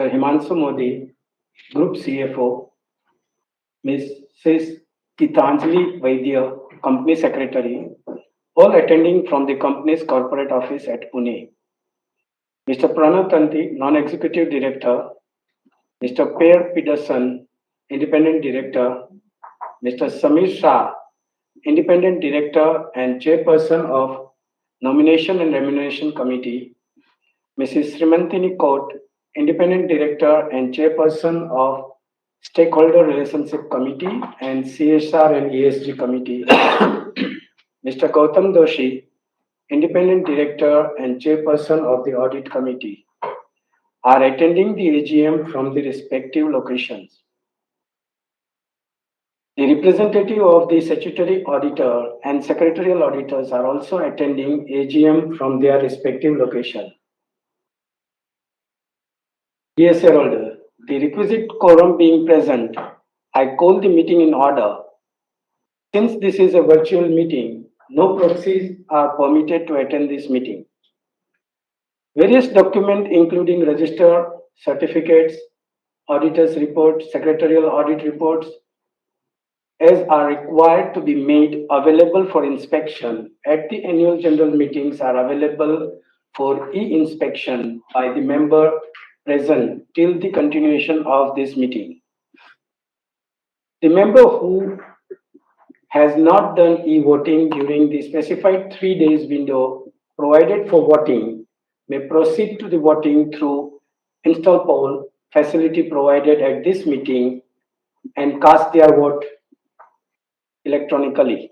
Mr. Himanshu Modi, Group CFO, Mrs. Gitanjali Vaidya, Company Secretary, all attending from the company's corporate office at Pune. Mr. Pranav Tanti, Non-Executive Director, Mr. Per Peterson, Independent Director, Mr. Samir Shah, Independent Director and Chairperson of Nomination and Remuneration Committee, Mrs. Srimantini Kot, Independent Director and Chairperson of Stakeholder Relationship Committee and CSR and ESG Committee, Mr. Gautam Doshi, Independent Director and Chairperson of the Audit Committee, are attending the AGM from the respective locations. The representative of the statutory auditor and secretarial auditors are also attending AGM from their respective location. Dear shareholder, the requisite quorum being present, I call the meeting in order. Since this is a virtual meeting, no proxies are permitted to attend this meeting. Various documents including register, certificates, auditor's report, secretarial audit reports, as are required to be made available for inspection at the annual general meetings are available for e-inspection by the member present till the continuation of this meeting. The member who has not done e-voting during the specified 3 days window provided for voting may proceed to the voting through install poll facility provided at this meeting and cast their vote electronically.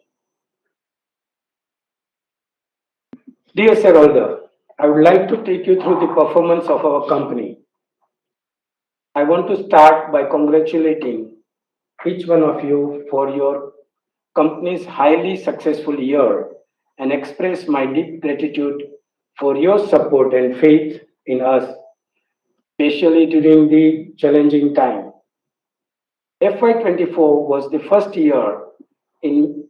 Dear shareholder, I would like to take you through the performance of our company. I want to start by congratulating each one of you for your company's highly successful year and express my deep gratitude for your support and faith in us, especially during the challenging time. FY24 was the first year in,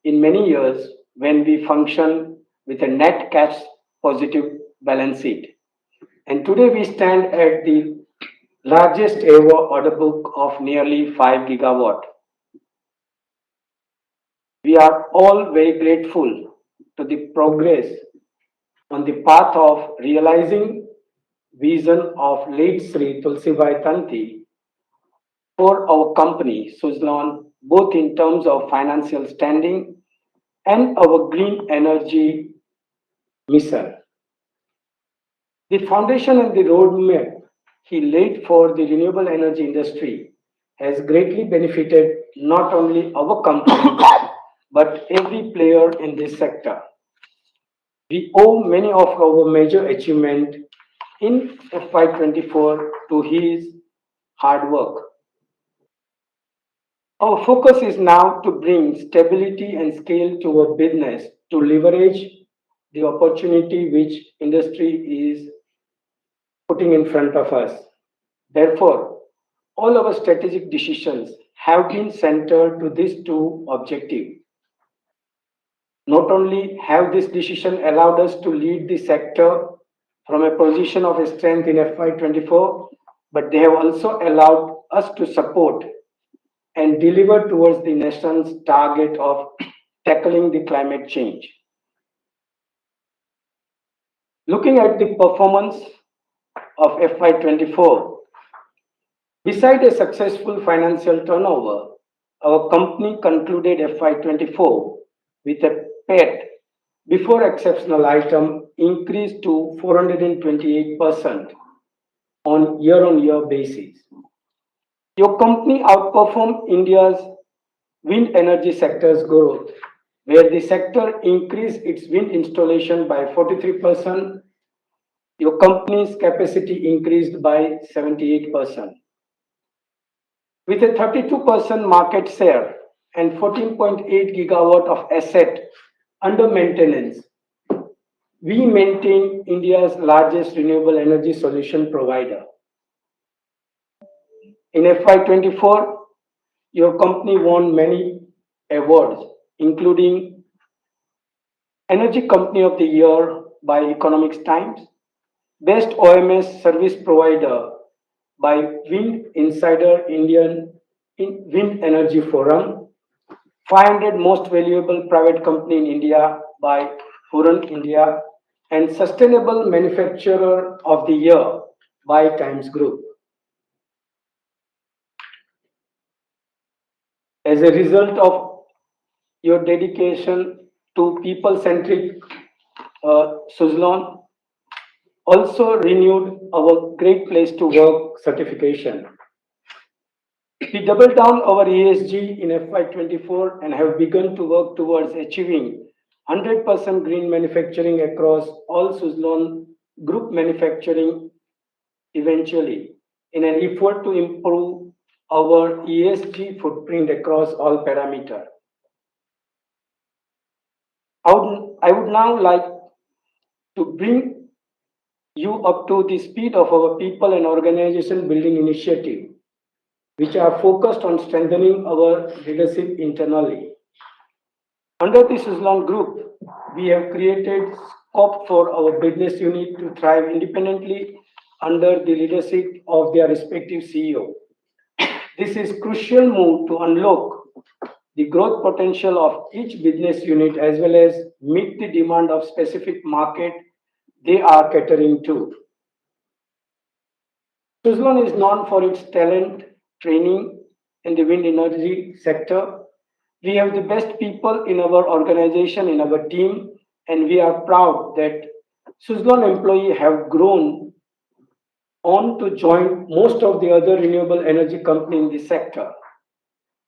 in many years when we functioned with a net cash positive balance sheet. And today we stand at the largest ever order book of nearly 5 gigawatt. We are all very grateful to the progress on the path of realizing vision of late Sri Tulsibai Tanti for our company, Suzlon, both in terms of financial standing and our green energy mission. The foundation and the roadmap he laid for the renewable energy industry has greatly benefited not only our company but every player in this sector. We owe many of our major achievements in FY24 to his hard work. Our focus is now to bring stability and scale to our business to leverage the opportunity which industry is putting in front of us. Therefore, all our strategic decisions have been centered to these two objectives. Not only have this decision allowed us to lead the sector from a position of strength in FY24, but they have also allowed us to support and deliver towards the nation's target of tackling the climate change. Looking at the performance of FY24, beside a successful financial turnover, our company concluded FY24 with a PAT before exceptional item increased to 428% on year-on-year basis. Your company outperformed India's wind energy sector's growth, where the sector increased its wind installation by 43%. Your company's capacity increased by 78%. With a 32% market share and 14.8 gigawatt of asset under maintenance, we maintain India's largest renewable energy solution provider. In FY24, your company won many awards, including Energy Company of the Year by Economics Times, Best OMS Service Provider by Wind Insider Wind Energy Forum, 500 Most Valuable Private Company in India by Hurun India, and Sustainable Manufacturer of the Year by Times Group. As a result of your dedication to people-centric Suzlon also renewed our Great Place to Work certification. We doubled down our ESG in FY24 and have begun to work towards achieving 100% green manufacturing across all Suzlon group manufacturing eventually in an effort to improve our ESG footprint across all parameters. I would now like to bring you up to the speed of our people and organization building initiative, which are focused on strengthening our leadership internally. Under the Suzlon Group, we have created scope for our business unit to thrive independently under the leadership of their respective CEO. This is crucial move to unlock the growth potential of each business unit as well as meet the demand of specific market they are catering to. Suzlon is known for its talent, training in the wind energy sector. We have the best people in our organization, in our team, and we are proud that Suzlon employees have grown on to join most of the other renewable energy companies in the sector.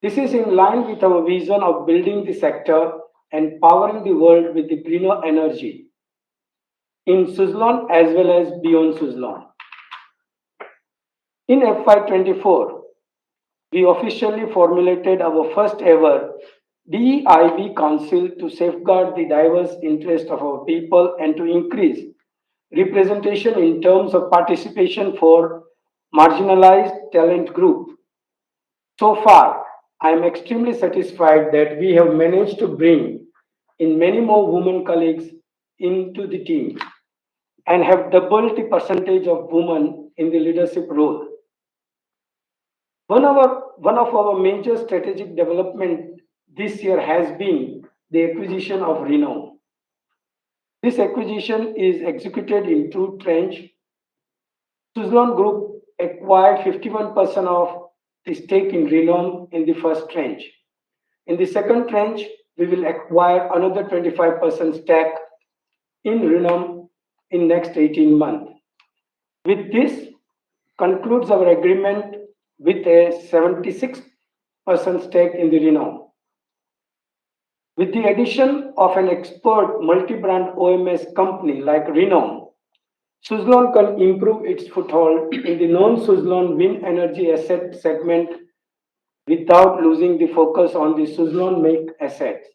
This is in line with our vision of building the sector and powering the world with the greener energy in Suzlon as well as beyond Suzlon. In FY24, we officially formulated our first ever DEIB Council to safeguard the diverse interests of our people and to increase representation in terms of participation for marginalized talent group. So far, I am extremely satisfied that we have managed to bring in many more women colleagues into the team and have doubled the percentage of women in the leadership role. One of our major strategic development this year has been the acquisition of Renom. This acquisition is executed in two tranches. Suzlon Group acquired 51% of the stake in Renom in the first tranche. In the second tranche, we will acquire another 25% stake in Renom in next 18 months. With this concludes our agreement with a 76% stake in the Renom. With the addition of an expert multi-brand OMS company like Renom, Suzlon can improve its foothold in the non-Suzlon wind energy asset segment without losing the focus on the Suzlon make assets.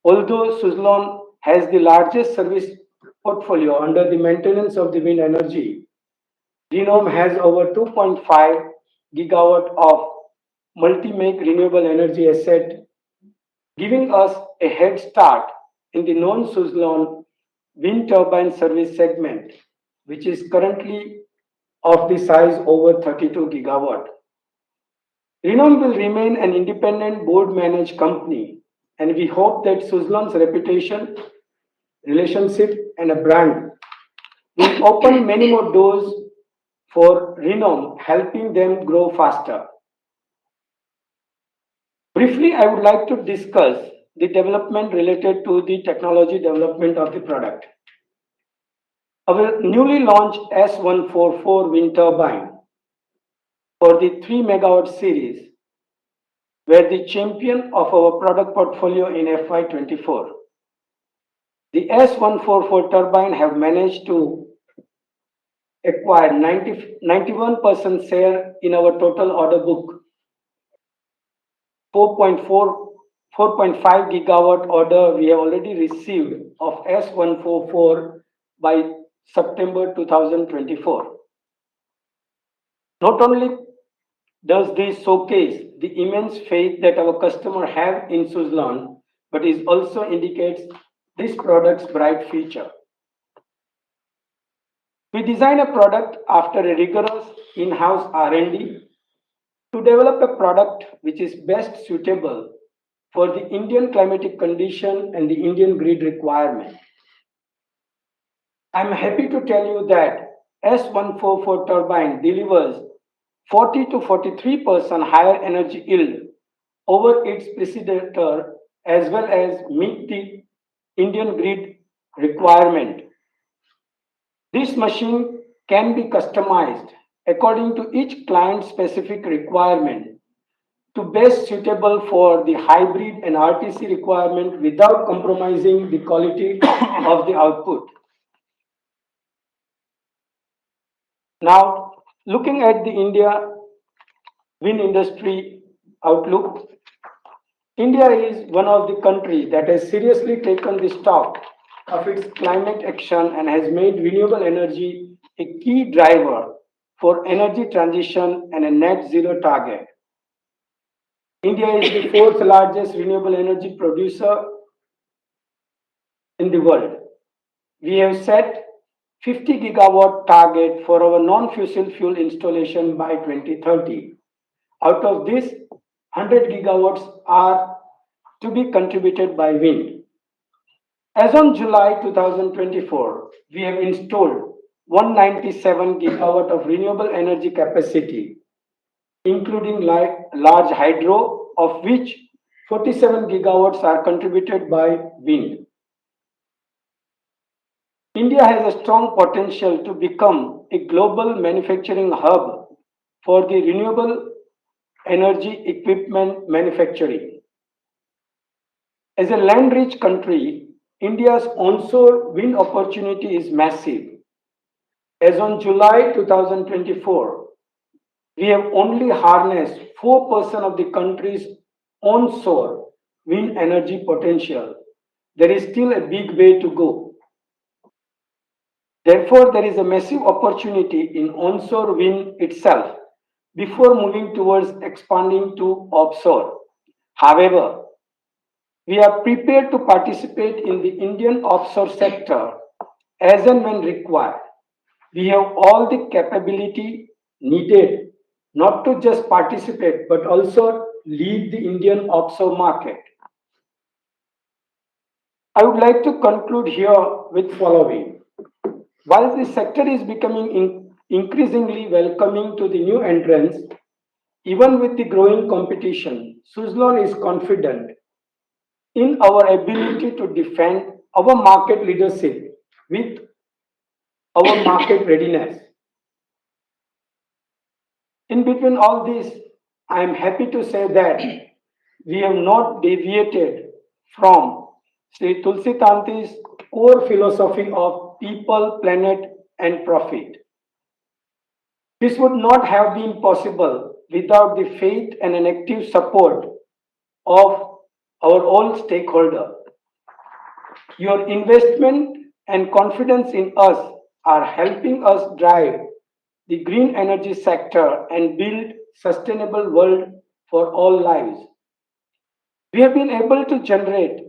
Although Suzlon has the largest service portfolio under the maintenance of the wind energy, Renom has over 2.5 gigawatt of multi-make renewable energy asset, giving us a head start in the non-Suzlon wind turbine service segment, which is currently of the size over 32 gigawatt. Renom will remain an independent board-managed company, and we hope that Suzlon's reputation, relationship, and a brand will open many more doors for Renom, helping them grow faster. Briefly, I would like to discuss the development related to the technology development of the product. Our newly launched S144 wind turbine for the 3 megawatt series were the champion of our product portfolio in FY24. The S144 turbine have managed to acquire 91% share in our total order book. 4.5 gigawatt order we have already received of S144 by September 2024. Not only does this showcase the immense faith that our customer have in Suzlon, but it also indicates this product's bright future. We design a product after a rigorous in-house R&D to develop a product which is best suitable for the Indian climatic condition and the Indian grid requirement. I'm happy to tell you that S144 turbine delivers 40 to 43% higher energy yield over its predecessor as well as meet the Indian grid requirement. This machine can be customized according to each client's specific requirement to best suitable for the hybrid and RTC requirement without compromising the quality of the output. Now, looking at the India wind industry outlook, India is one of the countries that has seriously taken the stock of its climate action and has made renewable energy a key driver for energy transition and a net zero target. India is the fourth largest renewable energy producer in the world. We have set 50 gigawatt target for our non-fossil fuel installation by 2030. Out of this, 100 gigawatts are to be contributed by wind. As on July 2024, we have installed 197 gigawatt of renewable energy capacity, including large hydro, of which 47 gigawatts are contributed by wind. India has a strong potential to become a global manufacturing hub for the renewable energy equipment manufacturing. As a land-rich country, India's onshore wind opportunity is massive. As on July 2024, we have only harnessed 4% of the country's onshore wind energy potential. There is still a big way to go. Therefore, there is a massive opportunity in onshore wind itself before moving towards expanding to offshore. However, we are prepared to participate in the Indian offshore sector as and when required. We have all the capability needed not to just participate but also lead the Indian offshore market. I would like to conclude here with following. While the sector is becoming increasingly welcoming to the new entrants, even with the growing competition, Suzlon is confident in our ability to defend our market leadership with our market readiness. In between all this, I am happy to say that we have not deviated from Sri Tulsi Tanti's core philosophy of people, planet, and profit. This would not have been possible without the faith and an active support of our all stakeholders. Your investment and confidence in us are helping us drive the green energy sector and build sustainable world for all lives. We have been able to generate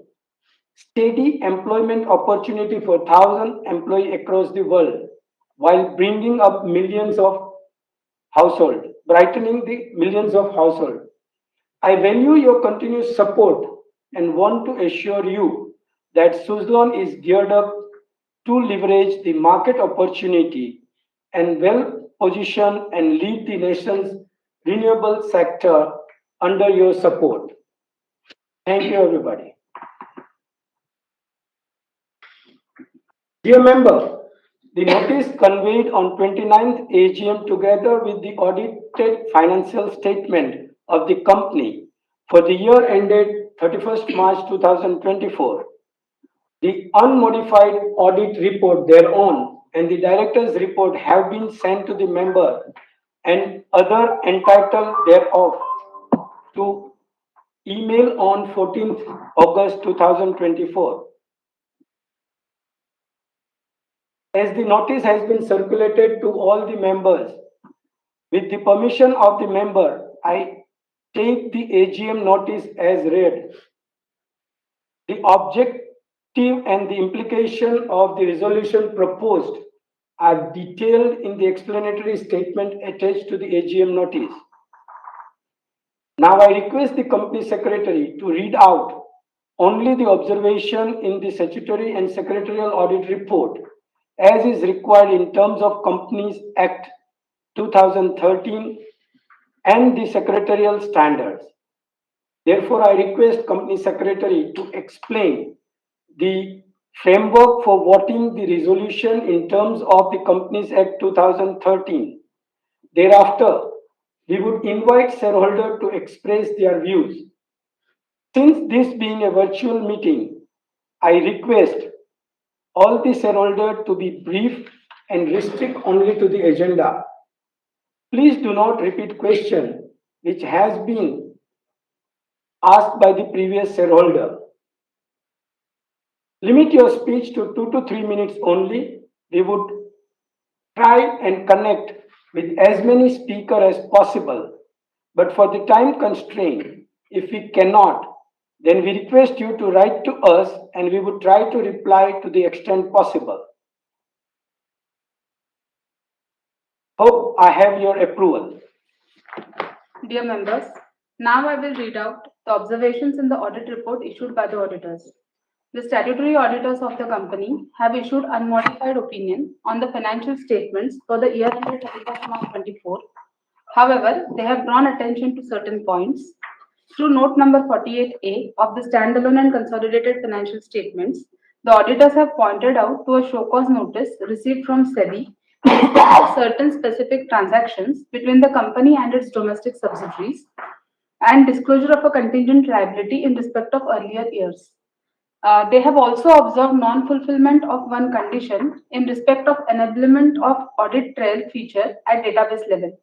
steady employment opportunity for 1,000 employees across the world while bringing up millions of households, brightening the millions of households. I value your continuous support and want to assure you that Suzlon is geared up to leverage the market opportunity and well positioned and lead the nation's renewable sector under your support. Thank you, everybody. Dear member, the notice conveyed on 29th AGM together with the audited financial statement of the company for the year ended 31st March 2024, the unmodified audit report thereon and the director's report have been sent to the member and other entitled thereof to email on 14th August 2024. As the notice has been circulated to all the members, with the permission of the member, I take the AGM notice as read. The objective and the implication of the resolution proposed are detailed in the explanatory statement attached to the AGM notice. Now I request the company secretary to read out only the observation in the statutory and secretarial audit report as is required in terms of Companies Act 2013 and the secretarial standards. Therefore, I request Company Secretary to explain the framework for voting the resolution in terms of the Companies Act 2013. Thereafter, we would invite shareholders to express their views. Since this being a virtual meeting, I request all the shareholders to be brief and restrict only to the agenda. Please do not repeat question which has been asked by the previous shareholder. Limit your speech to 2 to 3 minutes only. We would try and connect with as many speakers as possible. But for the time constraint, if we cannot, then we request you to write to us and we would try to reply to the extent possible. Hope I have your approval. Dear members, now I will read out the observations in the audit report issued by the auditors. The statutory auditors of the company have issued unmodified opinion on the financial statements for the year ended 31st March 24. However, they have drawn attention to certain points. Through note number 48A of the standalone and consolidated financial statements, the auditors have pointed out to a show cause notice received from SEBI in respect of certain specific transactions between the company and its domestic subsidiaries and disclosure of a contingent liability in respect of earlier years. They have also observed non-fulfillment of one condition in respect of enablement of audit trail feature at database level.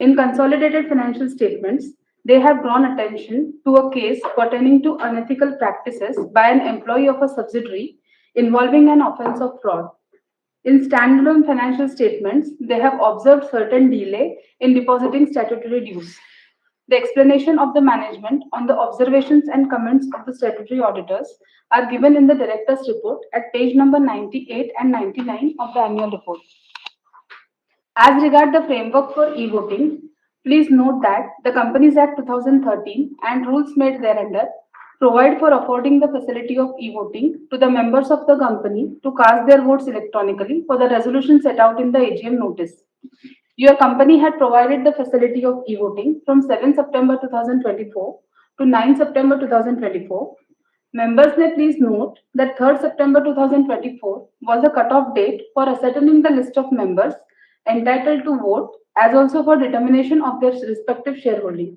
In consolidated financial statements, they have drawn attention to a case pertaining to unethical practices by an employee of a subsidiary involving an offense of fraud. In standalone financial statements, they have observed certain delay in depositing statutory dues. The explanation of the management on the observations and comments of the statutory auditors are given in the director's report at page number 98 and 99 of the annual report. As regard the framework for e-voting, please note that the Companies Act 2013 and rules made thereunder provide for affording the facility of e-voting to the members of the company to cast their votes electronically for the resolution set out in the AGM notice. Your company had provided the facility of e-voting from 7 September 2024 to 9 September 2024. Members may please note that 3rd September 2024 was the cutoff date for ascertaining the list of members entitled to vote as also for determination of their respective shareholding.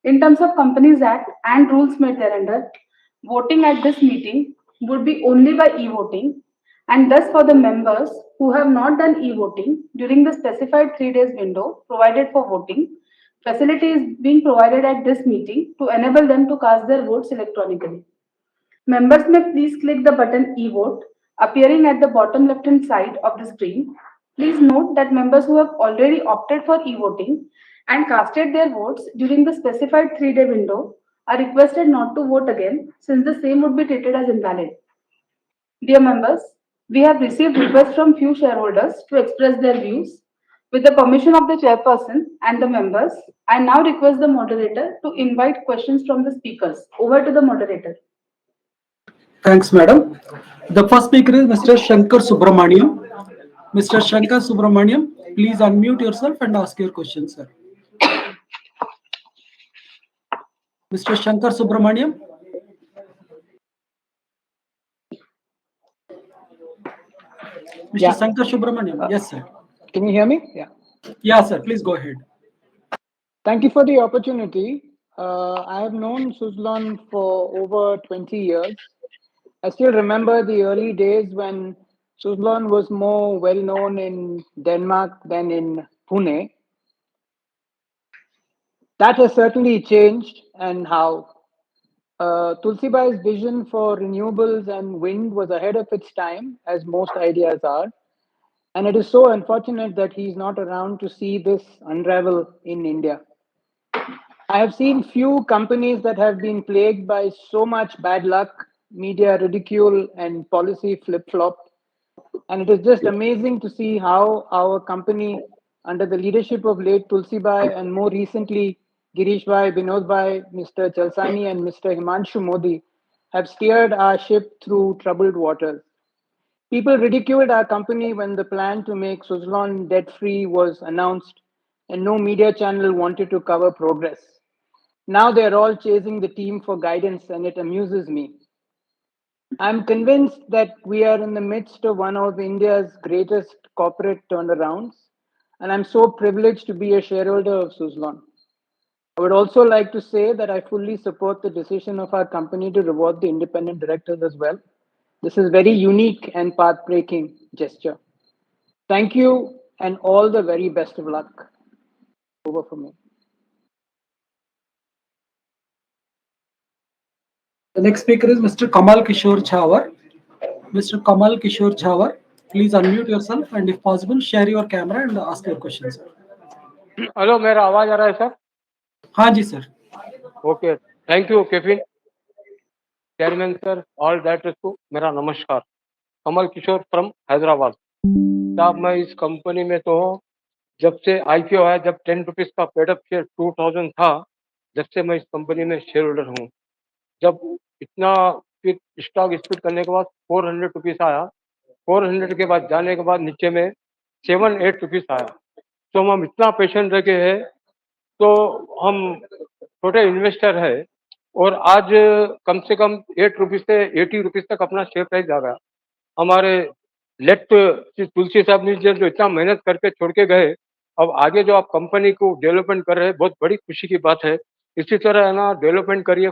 In terms of Companies Act and rules made thereunder, voting at this meeting would be only by e-voting, and thus for the members who have not done e-voting during the specified 3 days window provided for voting, facility is being provided at this meeting to enable them to cast their votes electronically. Members may please click the button e-vote appearing at the bottom left-hand side of the screen. Please note that members who have already opted for e-voting and casted their votes during the specified 3-day window are requested not to vote again since the same would be treated as invalid. Dear members, we have received requests from few shareholders to express their views. With the permission of the chairperson and the members, I now request the moderator to invite questions from the speakers. Over to the moderator. Thanks, madam. The first speaker is Mr. Shankar Subramaniam. Mr. Shankar Subramaniam, please unmute yourself and ask your question, sir. Mr. Shankar Subramaniam. Mr. Shankar Subramaniam. Yes, sir. Can you hear me? Yeah. Yeah, sir. Please go ahead. Thank you for the opportunity. I have known Suzlon for over 20 years. I still remember the early days when Suzlon was more well known in Denmark than in Pune. That has certainly changed, and how Tulsibai's vision for renewables and wind was ahead of its time, as most ideas are. And it is so unfortunate that he's not around to see this unravel in India. I have seen few companies that have been plagued by so much bad luck, media ridicule, and policy flip-flop. And it is just amazing to see how our company, under the leadership of late Tulsi Bai and more recently Girish Bhai, Binod Bhai, Mr. Chalsani, and Mr. Himanshu Modi, have steered our ship through troubled waters. People ridiculed our company when the plan to make Suzlon debt free was announced, and no media channel wanted to cover progress. Now they're all chasing the team for guidance, and it amuses me. I'm convinced that we are in the midst of one of India's greatest corporate turnarounds, and I'm so privileged to be a shareholder of Suzlon. I would also like to say that I fully support the decision of our company to reward the independent directors as well. This is very unique and path-breaking gesture. Thank you and all the very best of luck. Over for me. The next speaker is Mr. Kamal Kishore Chhawar. Mr. Kamal Kishore Chhawar, please unmute yourself and if possible, share your camera and ask your questions, sir. Hello, मेरा आवाज आ रहा है sir? हाँ जी sir. Okay, thank you KFin, chairman sir, all directors को मेरा नमस्कार. कमल किशोर फ्रॉम हैदराबाद. साहब, मैं इस कंपनी में तो जब से आईपीओ है, जब 10 रुपीज का पेडअप शेयर 2000 था, जब से मैं इस कंपनी में शेयर होल्डर हूँ. जब इतना फिर स्टॉक स्प्लिट करने के बाद 400 रुपीज आया, 400 के बाद जाने के बाद नीचे में 7-8 रुपीज आया. तो हम इतना पेशेंट रखे हैं, तो हम छोटे इन्वेस्टर है और आज कम से कम 8 रुपीज से 80 रुपीज तक अपना शेयर प्राइस आ गया. हमारे लेट तुलसी साहब ने जो इतना मेहनत करके छोड़ के गए, अब आगे जो आप कंपनी को डेवलपमेंट कर रहे हैं, बहुत बड़ी खुशी की बात है. इसी तरह है ना, डेवलपमेंट करिए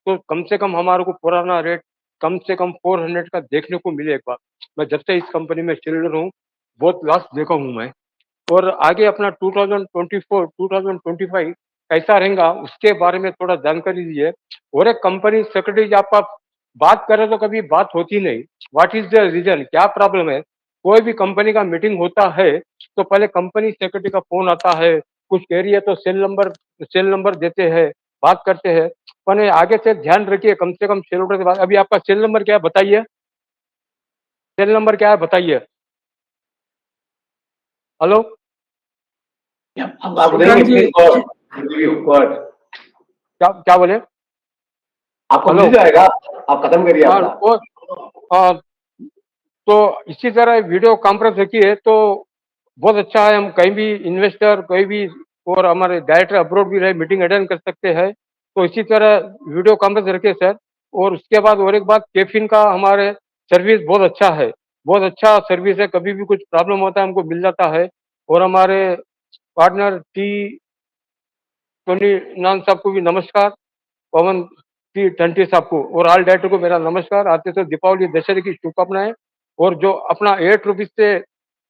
तो कम से कम हमारे को पुराना रेट कम से कम 400 का देखने को मिले. एक बार मैं जब से इस कंपनी में शेयर हूँ, बहुत लॉस देखा हूँ मैं. और आगे अपना 2024 2025 कैसा रहेगा, उसके बारे में थोड़ा जानकारी दीजिए. और एक कंपनी सेक्रेटरी आप बात करें तो कभी बात होती नहीं. व्हाट इज द रीजन, क्या प्रॉब्लम है? कोई भी कंपनी का मीटिंग होता है तो पहले कंपनी सेक्रेटरी का फोन आता है, कुछ कह रही है तो सेल नंबर देते हैं, बात करते हैं. पर आगे से ध्यान रखिए, कम से कम शेयर होल्डर के बाद. अभी आपका सेल नंबर क्या है बताइए, सेल नंबर क्या है बताइए. हेलो, आप बताइए, क्या बोले? आपको हेलो. मिल जाएगा, आप खत्म करिए हाँ, अपना. हाँ, तो इसी तरह वीडियो कॉन्फ्रेंस रखिए तो बहुत अच्छा है. हम कहीं भी इन्वेस्टर कोई भी और हमारे डायरेक्टर अब्रॉड भी रहे, मीटिंग अटेंड कर सकते हैं. तो इसी तरह वीडियो कॉन्फ्रेंस रखिए सर. और उसके बाद और एक बात, कैफिन का हमारे सर्विस बहुत अच्छा है, बहुत अच्छा सर्विस है. कभी भी कुछ प्रॉब्लम होता है हमको मिल जाता है. और हमारे पार्टनर टोनी नान साहब को भी नमस्कार, पवन टंटी साहब को और ऑल डायरेक्टर को मेरा नमस्कार. आते तो दीपावली दशहरे की शुभकामनाएं. और जो अपना 8 रुपीज से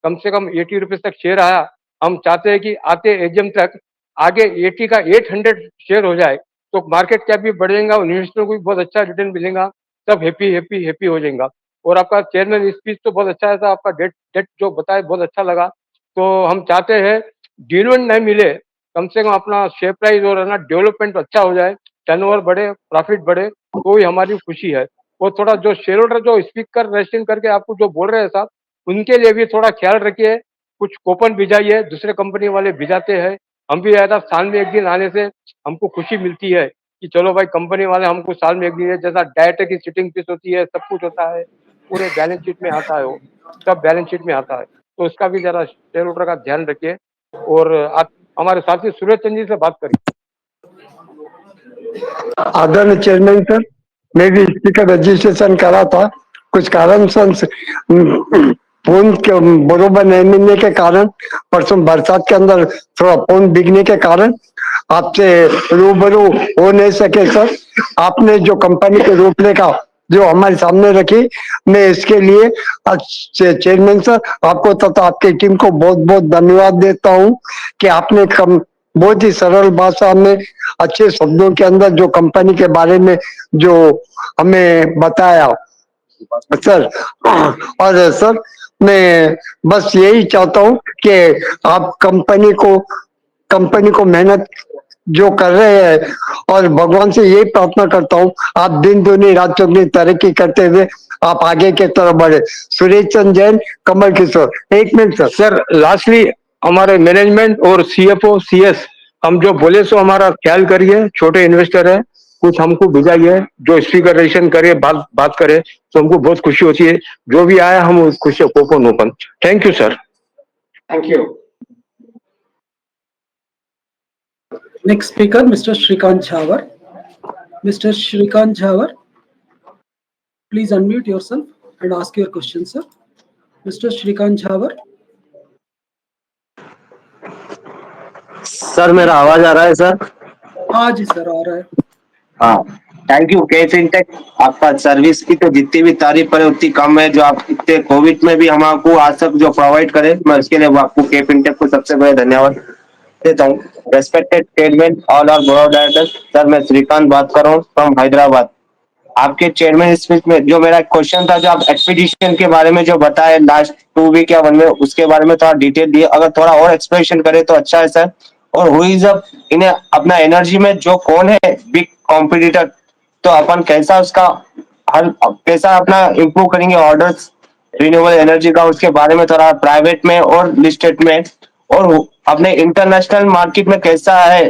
कम 80 रुपीज तक शेयर आया, हम चाहते हैं कि आते एजीएम तक आगे 80 का 800 शेयर हो जाए, तो मार्केट कैप भी बढ़ेगा और इन्वेस्टर को भी बहुत अच्छा रिटर्न मिलेगा. सब हैप्पी हैप्पी हैप्पी हो जाएगा. और आपका चेयरमैन स्पीच तो बहुत अच्छा था, आपका डेट जो बताया बहुत अच्छा लगा. तो हम चाहते हैं डिविडेंड नहीं मिले, कम से कम अपना शेयर प्राइस और है ना डेवलपमेंट अच्छा हो जाए, टर्नओवर बढ़े, प्रॉफिट बढ़े, तो ही हमारी खुशी है. और थोड़ा जो शेयर होल्डर जो स्पीकर रेस्टिंग करके आपको जो बोल रहे हैं साहब, उनके लिए भी थोड़ा ख्याल रखिए. कुछ कूपन भिजाइए, दूसरे कंपनी वाले भिजाते हैं. हम भी आया था, साल में एक दिन आने से हमको खुशी मिलती है कि चलो भाई कंपनी वाले हमको साल में एक दिन, जैसा डायरेक्टर की सिटिंग फीस होती है, सब कुछ होता है, पूरे बैलेंस शीट में आता है, वो सब बैलेंस शीट में आता है. तो उसका भी जरा शेयर होल्डर का ध्यान रखिए. और आप हमारे साथी सूरज चंद जी से बात करिए. आदरणीय चेयरमैन सर, मैं भी स्पीकर रजिस्ट्रेशन करा था, कुछ कारण से फोन के बरोबर नहीं मिलने के कारण, परसों बरसात के अंदर थोड़ा फोन बिगने के कारण आपसे रूबरू हो नहीं सके सर. आपने जो कंपनी के रूपरेखा जो हमारे सामने रखी, मैं इसके लिए चेयरमैन सर आपको तथा आपकी टीम को बहुत बहुत धन्यवाद देता हूँ कि आपने बहुत ही सरल भाषा में अच्छे शब्दों के अंदर जो कंपनी के बारे में जो हमें बताया सर. और सर मैं बस यही चाहता हूँ कि आप कंपनी को मेहनत जो कर रहे हैं, और भगवान से यही प्रार्थना करता हूँ आप दिन दुनी रात चौगनी तरक्की करते हुए आप आगे की तरफ बढ़े। सुरेश चंद्र जैन, कमल किशोर। एक मिनट सर। सर लास्टली हमारे मैनेजमेंट और सीएफओ सीएस हम जो बोले सो हमारा ख्याल करिए, छोटे इन्वेस्टर है, कुछ हमको भिजाइए, जो स्पीकरेशन करे, बात करे तो हमको बहुत खुशी होती है। जो भी आया हम उस खुशी को open. Thank you sir. Thank you. Next speaker, Mr. Shrikant Jhawar. Mr. Shrikant Jhawar, please unmute yourself and ask your question, sir. Mr. Shrikant Jhawar. Sir मेरा आवाज आ रहा है सर? हाँ जी सर, आ रहा है। हाँ, थैंक यू के फिनटेक। आपका सर्विस की तो जितनी भी तारीफ करे उतनी कम है। जो आप इतने कोविड में भी हमको आज तक जो प्रोवाइड करे, मैं उसके लिए आपको के फिनटेक को सबसे बड़ा धन्यवाद देता हूँ। Respected chairman all are board of directors, sir मैं श्रीकांत बात कर रहा हूँ फ्रॉम हैदराबाद। आपके चेयरमैन स्पीच में जो मेरा क्वेश्चन था, जो आप एक्सपीडिशन के बारे में जो बताए लास्ट 2 वीक या 1 में, उसके बारे में थोड़ा डिटेल दिए, अगर थोड़ा और एक्सप्लेनेशन करे तो अच्छा है सर। और हु इज इन्हें अपना एनर्जी में जो कौन है बिग कॉम्पिटिटर, तो अपन कैसा उसका हल, कैसा अपना इम्प्रूव करेंगे ऑर्डर्स रिन्यूएबल एनर्जी का, उसके बारे में थोड़ा प्राइवेट में और लिस्टेड में, और अपने इंटरनेशनल मार्केट में कैसा है,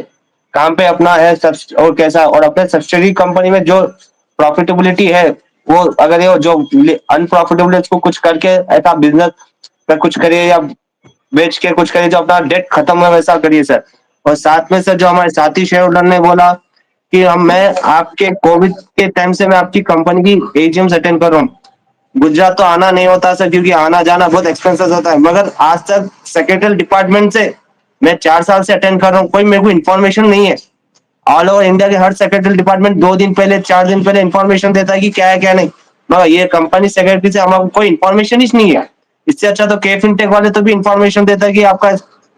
कहाँ पे अपना है और कैसा, और अपने सब्सिडरी कंपनी में जो प्रॉफिटेबिलिटी है, वो अगर ये जो अनप्रॉफिटेबल उसको कुछ करके ऐसा बिजनेस में कुछ करिए या बेच के कुछ करिए जो अपना डेट खत्म हो वैसा करिए सर। और साथ में सर जो हमारे साथी शेयर होल्डर ने बोला कि मैं आपके कोविड के टाइम से मैं आपकी कंपनी की एजीएम अटेंड कर रहा हूँ। गुजरात तो आना नहीं होता सर, क्योंकि आना जाना बहुत एक्सपेंसिव होता है, मगर आज तक सेक्रेटरी डिपार्टमेंट से मैं 4 साल से अटेंड कर रहा हूँ, कोई मेरे को इन्फॉर्मेशन नहीं है। ऑल ओवर इंडिया के हर सेक्रेटरी डिपार्टमेंट 2 दिन पहले 4 दिन पहले इन्फॉर्मेशन देता है कि क्या है क्या नहीं, मगर ये कंपनी सेक्रेटरी से हमारे कोई इन्फॉर्मेशन ही नहीं है। इससे अच्छा तो के फिनटेक वाले तो भी इन्फॉर्मेशन देता है कि आपका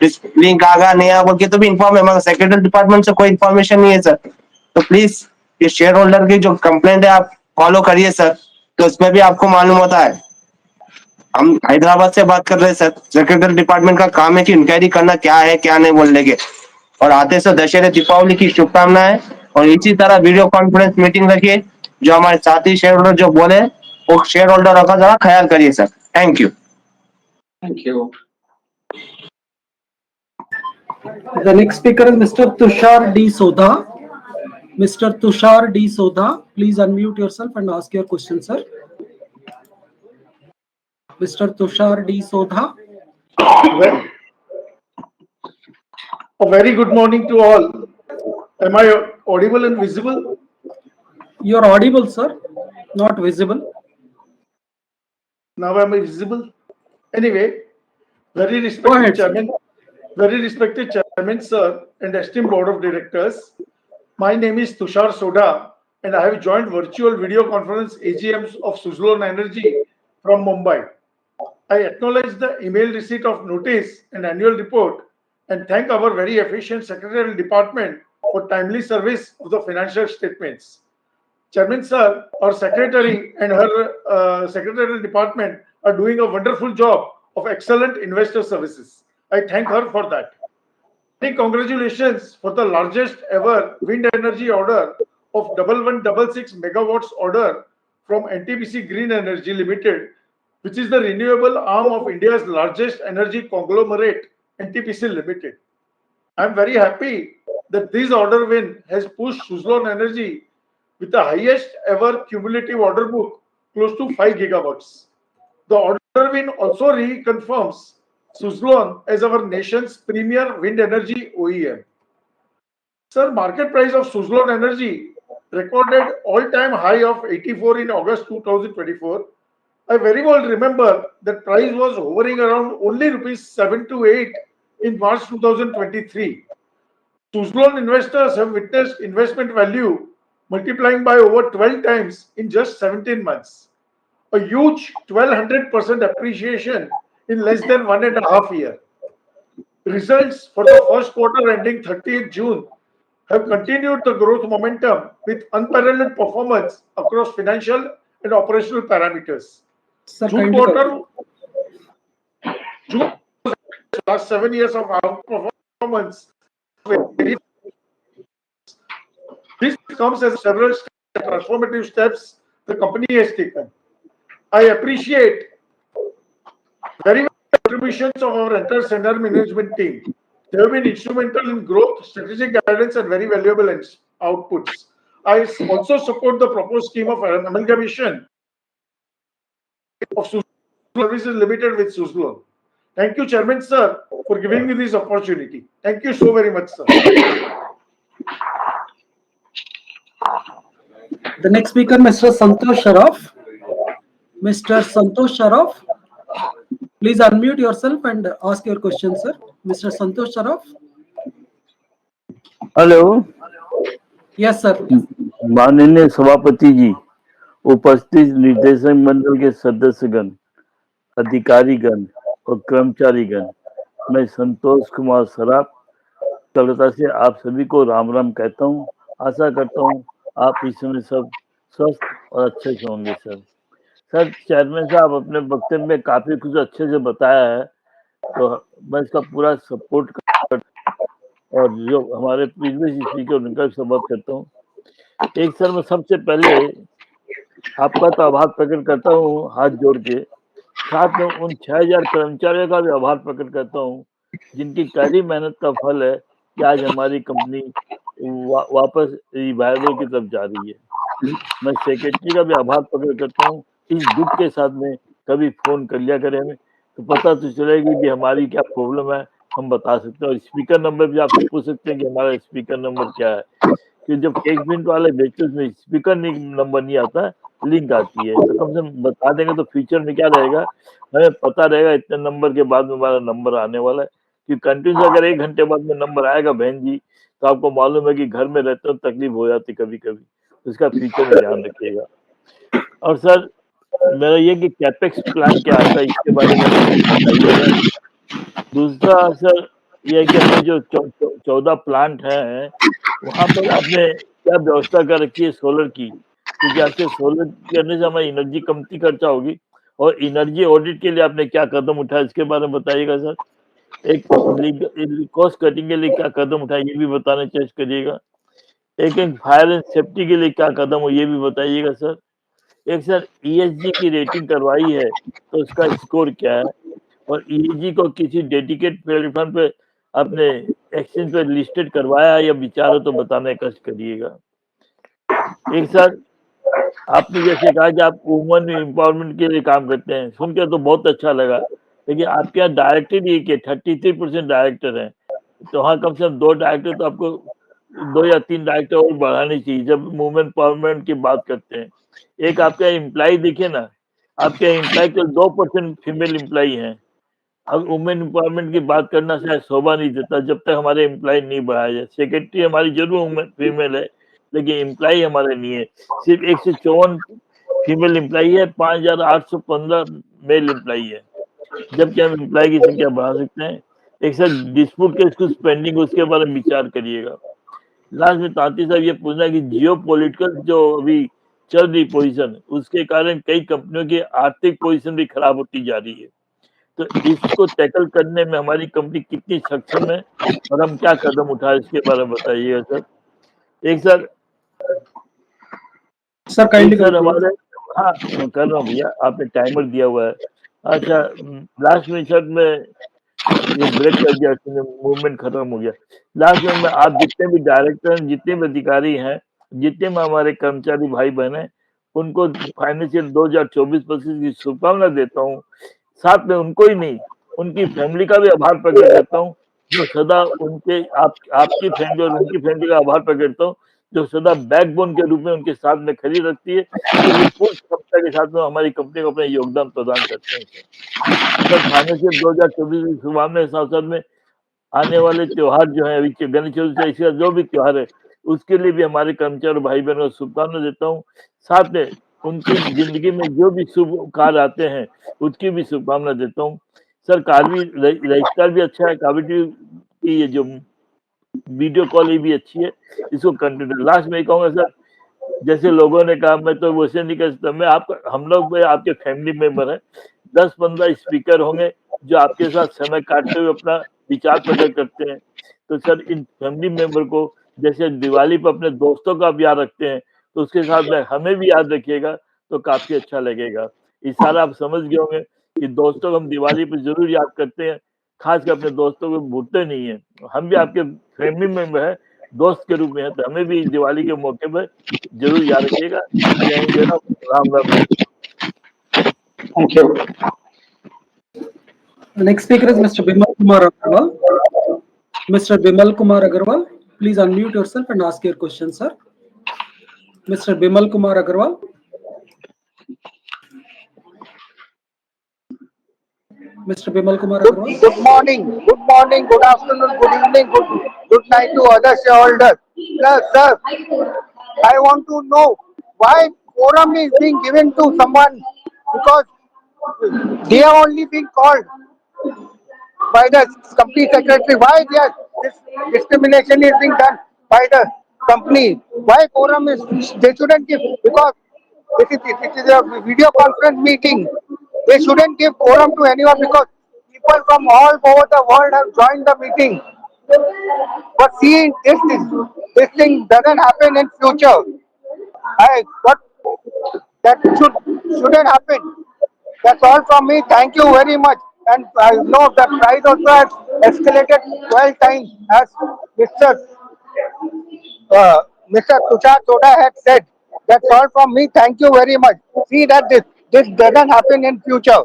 लिंक आ गया नहीं आ बोल के, तो भी इन्फॉर्म है, मगर सेक्रेटरी डिपार्टमेंट से कोई इन्फॉर्मेशन नहीं है सर। तो प्लीज ये शेयर होल्डर की जो कंप्लेंट है आप फॉलो करिए सर, तो उसमें भी आपको मालूम होता है। हम हैदराबाद से बात कर रहे हैं सर, सेक्रेटरी डिपार्टमेंट का काम है कि इंक्वायरी करना क्या है क्या नहीं बोलने के। और आते से दशहरे दीपावली की शुभकामनाएं, और इसी तरह वीडियो कॉन्फ्रेंस मीटिंग रखिए, जो हमारे साथी शेयर होल्डर जो बोले वो शेयर होल्डर का जरा ख्याल करिए sir. Thank you. Thank you. The next speaker is Mr. Tushar D. Sodha. Mr. Tushar D. Sodha, please unmute yourself and ask your question, sir. Mr. Tushar D. Sodha. A very good morning to all. Am I audible and visible? You are audible, sir, not visible. Now am I visible? Anyway, very Go respected ahead, sir. chairman, very respected chairman, sir, and esteemed board of directors. My name is Tushar Soda, and I have joined virtual video conference AGMs of Suzlon Energy from Mumbai. I acknowledge the email receipt of notice and annual report, and thank our very efficient secretarial department for timely service of the financial statements. Chairman sir, our secretary and her secretarial department are doing a wonderful job of excellent investor services. I thank her for that. Many congratulations for the largest ever wind energy order of 1166 megawatts order from NTPC Green Energy Limited, which is the renewable arm of India's largest energy conglomerate, NTPC Limited. I am very happy that this order win has pushed Suzlon Energy with the highest ever cumulative order book, close to 5 gigawatts. The order win also reconfirms Suzlon as our nation's premier wind energy OEM. Sir, market price of Suzlon Energy recorded all-time high of 84 in August 2024. I very well remember that price was hovering around only rupees 7 to 8 in March 2023. Suzlon investors have witnessed investment value multiplying by over 12 times in just 17 months. A huge 1200% appreciation in less than 1.5 years. Results for the first quarter ending 30th June have continued the growth momentum with unparalleled performance across financial and operational parameters. Sir, June kindly quarter, June last 7 years of outperformance. This comes as several transformative steps the company has taken. I appreciate very much the contributions of our entire senior management team. They have been instrumental in growth, strategic guidance, and very valuable outputs. I also support the proposed scheme of amalgamation of Suzlon Services Limited with Suzlon. Thank you, Chairman Sir, for giving me this opportunity. Thank you so very much, sir. The next speaker, Mr. Santosh Sharaf. Mr. Santosh Sharaf, please unmute yourself and ask your question, sir. Mr. Santosh Sharaf. Hello, Yes, sir. माननीय सभापति जी, उपस्थित निर्देशक मंडल के सदस्यगण, अधिकारीगण और कर्मचारीगण, मैं संतोष कुमार सराफ कलकत्ता से आप सभी को राम राम कहता हूँ। आशा करता हूँ आप इस समय सब स्वस्थ और अच्छे से होंगे सर। सर, चेयरमैन साहब अपने वक्तव्य में काफी कुछ अच्छे से बताया है, तो मैं इसका पूरा सपोर्ट कर और जो हमारे प्रीवियस स्पीकर उनका भी सपोर्ट करता हूँ। एक सर, मैं सबसे पहले आपका तो आभार प्रकट करता हूँ हाथ जोड़ के, साथ में उन 6000 कर्मचारियों का भी आभार प्रकट करता हूँ जिनकी कड़ी मेहनत का फल है कि आज हमारी कंपनी वापस रिवाइवल की तरफ जा रही है। मैं सेक्रेटरी का भी आभार प्रकट करता हूँ। इस दुख के साथ में कभी फोन कर लिया करें हमें, तो पता तो चलेगी कि हमारी क्या प्रॉब्लम है, हम बता सकते हैं। और स्पीकर नंबर भी आपसे पूछ सकते हैं कि हमारा स्पीकर नंबर क्या है, कि जब कैश प्रिंट वाले बेचते उसमें स्पीकर नंबर नहीं आता, लिंक आती है। तो कम से कम बता देंगे तो फ्यूचर में क्या रहेगा, हमें पता रहेगा इतने नंबर के बाद में हमारा नंबर आने वाला है। कि कंटिन्यूस अगर 1 घंटे बाद में नंबर आएगा बहन जी, तो आपको मालूम है कि घर में रहते हो तकलीफ हो जाती कभी कभी, उसका फ्यूचर में ध्यान रखिएगा। और सर, मेरा ये कि कैपेक्स प्लान क्या आता है इसके बारे में कुछ बताइएगा। दूसरा सर, ये है कि अपने जो 14 प्लांट हैं, वहाँ पर आपने क्या व्यवस्था कर रखी है सोलर की, क्योंकि आजकल सोलर करने से हमारी एनर्जी कमती खर्चा होगी। और एनर्जी ऑडिट के लिए आपने क्या कदम उठाया इसके बारे में बताइएगा सर। एक कॉस्ट कटिंग के लिए क्या कदम उठाए ये भी बताने चेस्ट करिएगा। एक फायर एंड सेफ्टी के लिए क्या कदम हो ये भी बताइएगा सर। एक सर, ईएसजी की रेटिंग करवाई है तो उसका स्कोर क्या है, और ईएसजी को किसी डेडिकेट प्लेटफॉर्म पे आपने एक्सचेंज पे लिस्टेड करवाया है या विचार हो तो बताने का कष्ट करिएगा। एक सर, आपने जैसे कहा कि आप वुमन एम्पावरमेंट के लिए काम करते हैं, सुन के तो बहुत अच्छा लगा, लेकिन आपके यहाँ डायरेक्टर ही के 33% डायरेक्टर हैं, तो वहाँ कम से कम 2 डायरेक्टर तो आपको 2 या 3 डायरेक्टर और बढ़ानी चाहिए जब वुमेन एम्पावरमेंट की बात करते हैं। एक आपका एम्प्लॉय देखिए ना, आपके एम्प्लॉय केवल 2% फीमेल एम्प्लॉय हैं। अब वुमेन एम्पावरमेंट की बात करना शायद शोभा नहीं देता जब तक हमारे एम्प्लॉय नहीं बढ़ाया जाए। सेक्रेटरी हमारी जरूर फीमेल है, लेकिन एम्प्लॉय हमारे नहीं है। सिर्फ 154 फीमेल एम्प्लॉय है, 5815 मेल एम्प्लॉय है, जबकि हम एम्प्लॉय की संख्या बढ़ा सकते हैं। एक सर, डिस्प्यूट केस कुछ पेंडिंग, उसके बारे में विचार करिएगा। लास्ट में तांती साहब ये पूछना है कि जियो पॉलिटिकल जो अभी चल रही पोजीशन, उसके कारण कई कंपनियों की आर्थिक पोजीशन भी खराब होती जा रही है, तो इसको टैकल करने में हमारी कंपनी कितनी सक्षम है और हम क्या कदम उठाए इसके बारे में बताइएगा सर। एक सर, Sir, kindly conclude. हमारे, हाँ मैं कर रहा हूँ भैया, आपने टाइमर दिया हुआ है। अच्छा, लास्ट में सर मैं ये ब्रेक कर दिया, मूवमेंट खत्म हो गया। लास्ट में मैं आप जितने भी डायरेक्टर हैं, जितने भी अधिकारी हैं, जितने भी हमारे कर्मचारी भाई बहन हैं, उनको फाइनेंशियल 2024-25 की शुभकामना देता हूँ। साथ में उनको ही नहीं, उनकी फैमिली का भी आभार प्रकट करता हूँ, जो सदा उनके आपकी फैमिली और उनकी फैमिली का आभार प्रकट करता हूँ, जो सदा बैकबोन के रूप में उनके साथ में खड़ी रखती है, क्योंकि पूर्ण क्षमता के साथ में हमारी कंपनी को अपना योगदान प्रदान करते हैं सर। फाइनेंशियल 2024 की शुभकामनाएं के साथ साथ में आने वाले त्योहार जो है, अभी गणेश चतुर्थी इसका जो भी त्योहार है, उसके लिए भी हमारे कर्मचारी भाई बहनों को शुभकामनाएं देता हूँ। साथ में उनकी जिंदगी में जो भी शुभ कार्य आते हैं उसकी भी शुभकामना देता हूँ सर। कार्य रजिस्टर भी अच्छा है, काबिलिटी की ये जो वीडियो कॉल ये भी अच्छी है, इसको कंटिन्यू। लास्ट में कहूँगा सर, जैसे लोगों ने कहा मैं तो वैसे नहीं कर सकता, मैं आपका, हम लोग आपके फैमिली मेंबर हैं, 10-15 स्पीकर होंगे जो आपके साथ समय काटते हुए अपना विचार प्रकट करते हैं। तो सर, इन फैमिली मेंबर को जैसे दिवाली पर अपने दोस्तों का आप याद रखते हैं, तो उसके साथ में हमें भी याद रखिएगा, तो काफी अच्छा लगेगा। इशारा आप समझ गए होंगे कि दोस्तों को हम दिवाली पे जरूर याद करते हैं, खासकर अपने दोस्तों को भूलते नहीं है। हम भी आपके फैमिली मेंबर है, दोस्त के रूप में है, तो हमें भी दिवाली के मौके पर जरूर याद रखिएगा। जय हिंद, जय Ram, Ram Ram. Thank you. The next speaker is Mr. Bimal Kumar Agarwal. Mr. Bimal Kumar Agarwal, please unmute yourself and ask your question, sir. Mr. Bimal Kumar Agarwal. Mr. Bimal Kumar Agarwal. Good morning, good afternoon, good evening, good night to other shareholders. Sir, I want to know why forum is being given to someone, because they are only being called by the company secretary. Why this discrimination is being done by the company? Why forum is, they shouldn't give, because it is a video conference meeting. They shouldn't give forum to anyone, because people from all over the world have joined the meeting. But see, this thing doesn't happen in future. But that shouldn't happen. That's all from me. Thank you very much. And I know the price also has escalated 12 times, as Mr. Mr. Tushar Soda had said. That's all from me. Thank you very much. See that this doesn't happen in future.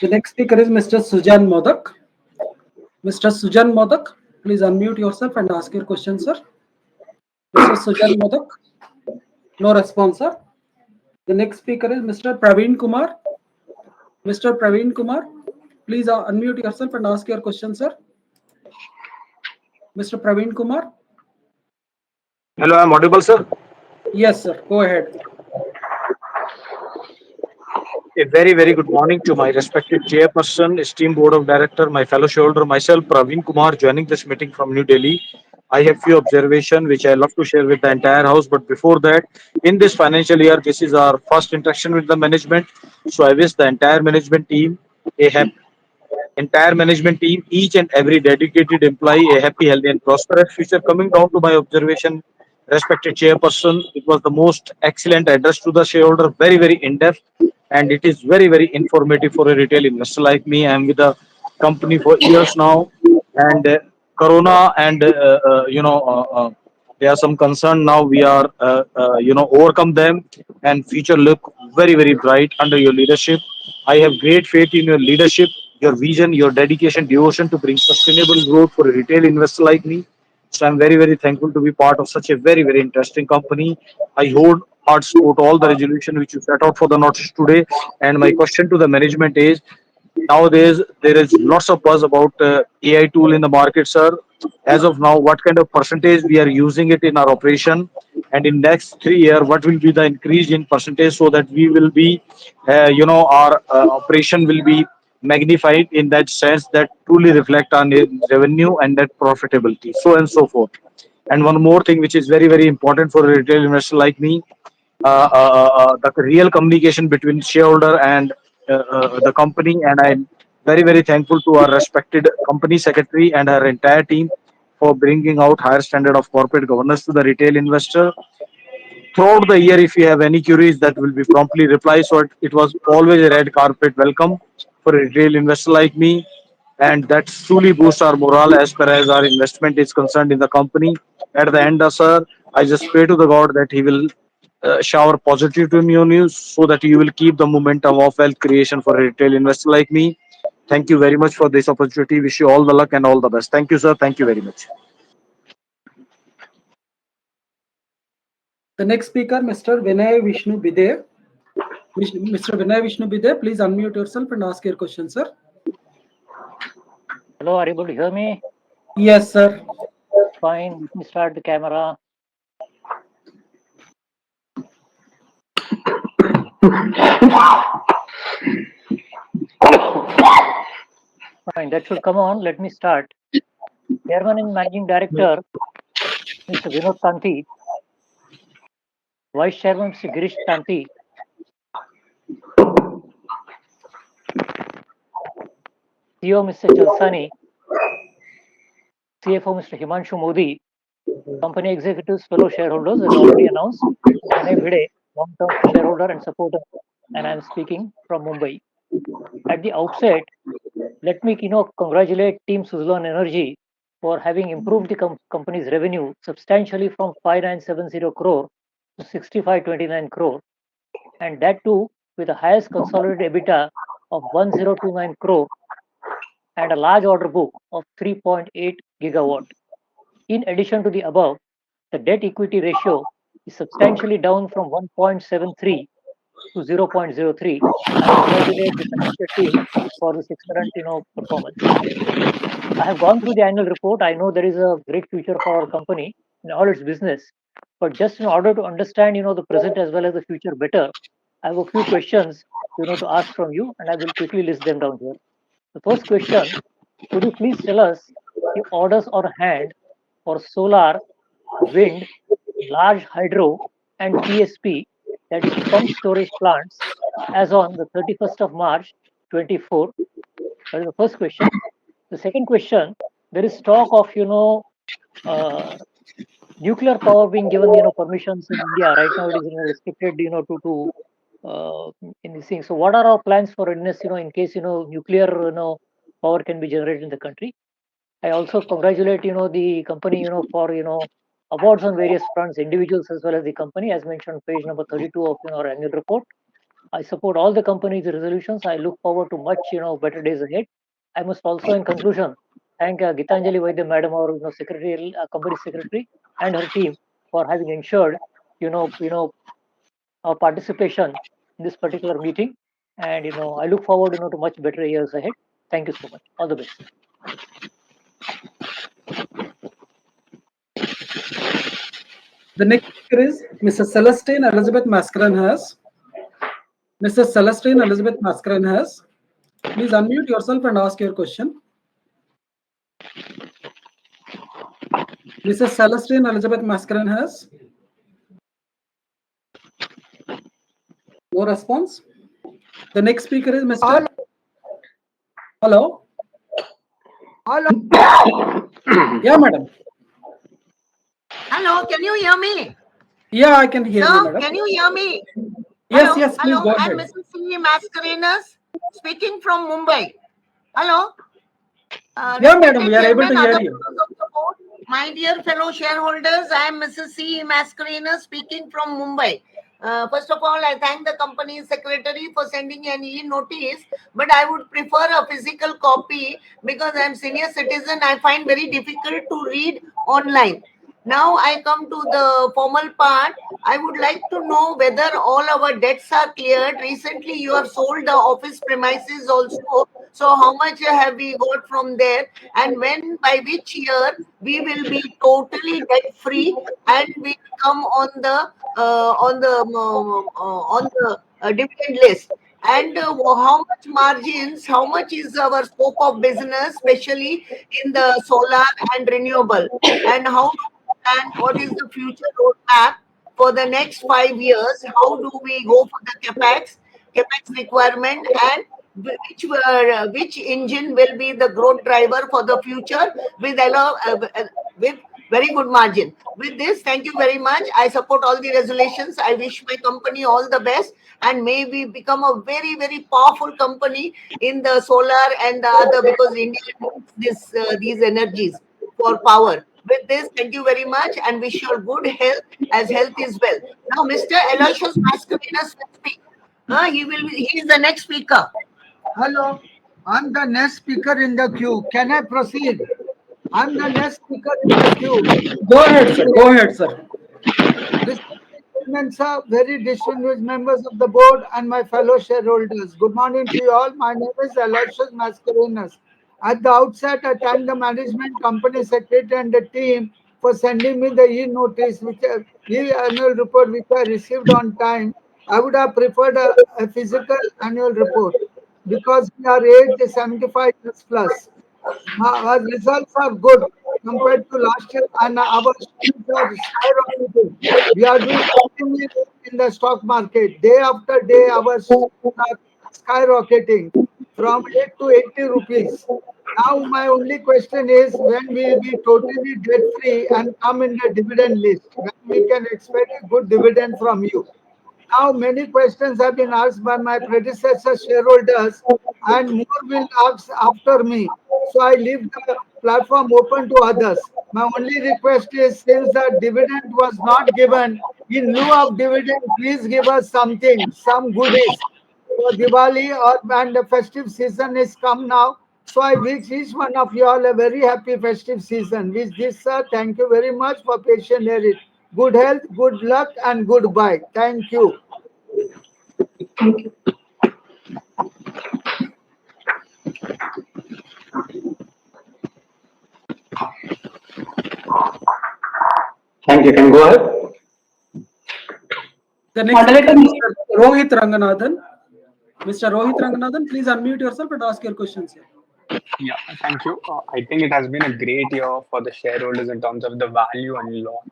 The next speaker is Mr. Sujan Modak. Mr. Sujan Modak, please unmute yourself and ask your question, sir. Mr. Sujan Modak. No response, sir. The next speaker is Mr. Praveen Kumar. Mr. Praveen Kumar, please unmute yourself and ask your question, sir. Mr. Praveen Kumar. Hello, I'm audible, sir. Yes, sir. Go ahead. A very, very good morning to my respected chairperson, esteemed board of director, my fellow shareholder, myself, Praveen Kumar, joining this meeting from New Delhi. I have few observations which I love to share with the entire house. But before that, in this financial year, this is our first interaction with the management. So I wish the entire management team a each and every dedicated employee, a happy, healthy, and prosperous future. Coming down to my observation, respected chairperson, it was the most excellent address to the shareholder, very, very in depth, and it is very, very informative for a retail investor like me. I am with the company for years now, and Corona and there are some concern now. We are overcome them, and future look very, very bright under your leadership. I have great faith in your leadership, your vision, your dedication, devotion to bring sustainable growth for a retail investor like me. So I'm very, very thankful to be part of such a very, very interesting company. I hold hard support all the resolution which you set out for the notice today. And my question to the management is, nowadays there is lots of buzz about AI tool in the market, sir. As of now, what kind of percentage we are using it in our operation, and in next 3 year, what will be the increase in percentage, so that we will be, our operation will be magnified in that sense, that truly reflect on revenue and net profitability, so and so forth. And one more thing, which is very, very important for a retail investor like me, the real communication between shareholder and the company. And I'm very, very thankful to our respected company secretary and her entire team for bringing out higher standard of corporate governance to the retail investor. Throughout the year, if you have any queries, that will be promptly replied. So it was always a red carpet welcome for a retail investor like me, and that truly boosts our morale as far as our investment is concerned in the company. At the end, sir, I just pray to the God that He will shower positive to new news, so that you will keep the momentum of wealth creation for a retail investor like me. Thank you very much for this opportunity. Wish you all the luck and all the best. Thank you, sir. Thank you very much. The next speaker, Mr. Vinay Vishnu Bide. Mr. Vinay Vishnu Bide, please unmute yourself and ask your question, sir. Hello, are you able to hear me? Yes, sir. Fine. Let me start the camera. Fine, that should come on. Let me start. Chairman and Managing Director, Mr. Vinod Tanti. Vice Chairman, Mr. Girish Tanti. CEO, Mr. Chalsani. CFO, Mr. Himanshu Modi. company executives, fellow shareholders, as already announced, Vinay Bhide, long-term shareholder and supporter, and I'm speaking from Mumbai. At the outset, let me congratulate Team Suzlon Energy for having improved the company's revenue substantially from 5970 crore to 6529 crore, and that too with the highest consolidated EBITDA of 1029 crore and a large order book of 3.8 gigawatt. In addition to the above, the debt equity ratio is substantially down from 1.73 to 0.03. I congratulate the financial team for this excellent performance. I have gone through the annual report. I know there is a great future for our company in all its business. But just in order to understand the present as well as the future better, I have a few questions to ask from you, and I will quickly list them down here. The first question: could you please tell us the orders on hand for solar, wind, large hydro, and PSP, that is pump storage plants, as on the 31st of March 24? That is the first question. The second question: there is talk of uh, nuclear power being given permissions in India. Right now it is restricted to in this thing. So what are our plans for readiness in case nuclear power can be generated in the country? I also congratulate the company for awards on various fronts, individuals as well as the company, as mentioned page number 32 of our annual report. I support all the company's resolutions. I look forward to much better days ahead. I must also, in conclusion, thank Gitanjali Vaidya madam, our secretary, company secretary, and her team for having ensured our participation in this particular meeting. And I look forward to much better years ahead. Thank you so much. All the best. The next speaker is Mrs. Celestine Elizabeth Mascarenhas. Mrs. Celestine Elizabeth Mascarenhas, please unmute yourself and ask your question. Mrs. Celestine Elizabeth Mascarenhas. No response. The next speaker is Mr. Hello. Hello. Yeah, madam. Hello, can you hear me? Yeah, I can hear you, madam. Can you hear me? Yes, Hello? yes, please Hello, go ahead. I'm Mrs. C. Mascarenhas, speaking from Mumbai. Hello? Yeah, madam, we are able to hear you. My dear fellow shareholders, I am Mrs. C. Mascarenhas, speaking from Mumbai. First of all, I thank the company secretary for sending an e-notice, but I would prefer a physical copy because I am senior citizen. I find very difficult to read online. Now I come to the formal part. I would like to know whether all our debts are cleared. Recently, you have sold the office premises also. So how much have we got from there? And when, by which year, we will be totally debt free and we come on the dividend list? And how much margins? How much is our scope of business, especially in the solar and renewable? And how and what is the future roadmap for the next 5 years? How do we go for the capex requirement, and which engine will be the growth driver for the future with very good margin? With this, thank you very much. I support all the resolutions. I wish my company all the best, and may we become a very, very powerful company in the solar and the other, because India needs these energies for power. With this, thank you very much and wish you good health, as health is well. Now, Mr. Aloysius Mascarenhas will speak. He is the next speaker. Hello. I'm the next speaker in the queue. Can I proceed? I'm the next speaker in the queue. Go ahead, sir. Go ahead, sir. Respected Chairman, sir, very distinguished members of the board, and my fellow shareholders. Good morning to you all. My name is Aloysius Mascarenhas. At the outset, I thank the management, company secretary, and the team for sending me the e-notice, e-annual report, which I received on time. I would have preferred a physical annual report because we are aged 75 years plus. Our results are good compared to last year, and our shares are skyrocketing. We are doing extremely well in the stock market. Day after day, our shares are skyrocketing from 8 to 80 rupees. Now my only question is when we will be totally debt free and come in the dividend list, when we can expect a good dividend from you. Now many questions have been asked by my predecessor shareholders and more will ask after me. So I leave the platform open to others. My only request is since the dividend was not given, in lieu of dividend, please give us something, some goodies. So Diwali and the festive season is come now. So I wish each one of you all a very happy festive season. With this, sir, thank you very much for patient hearing. Good health, good luck, and goodbye. Thank you. Thank you. Can go ahead. The next speaker, Mr. Rohit Ranganathan. Mr. Rohit Ranganathan, please unmute yourself and ask your questions here. Yeah, thank you. I think it has been a great year for the shareholders in terms of the value unlocked.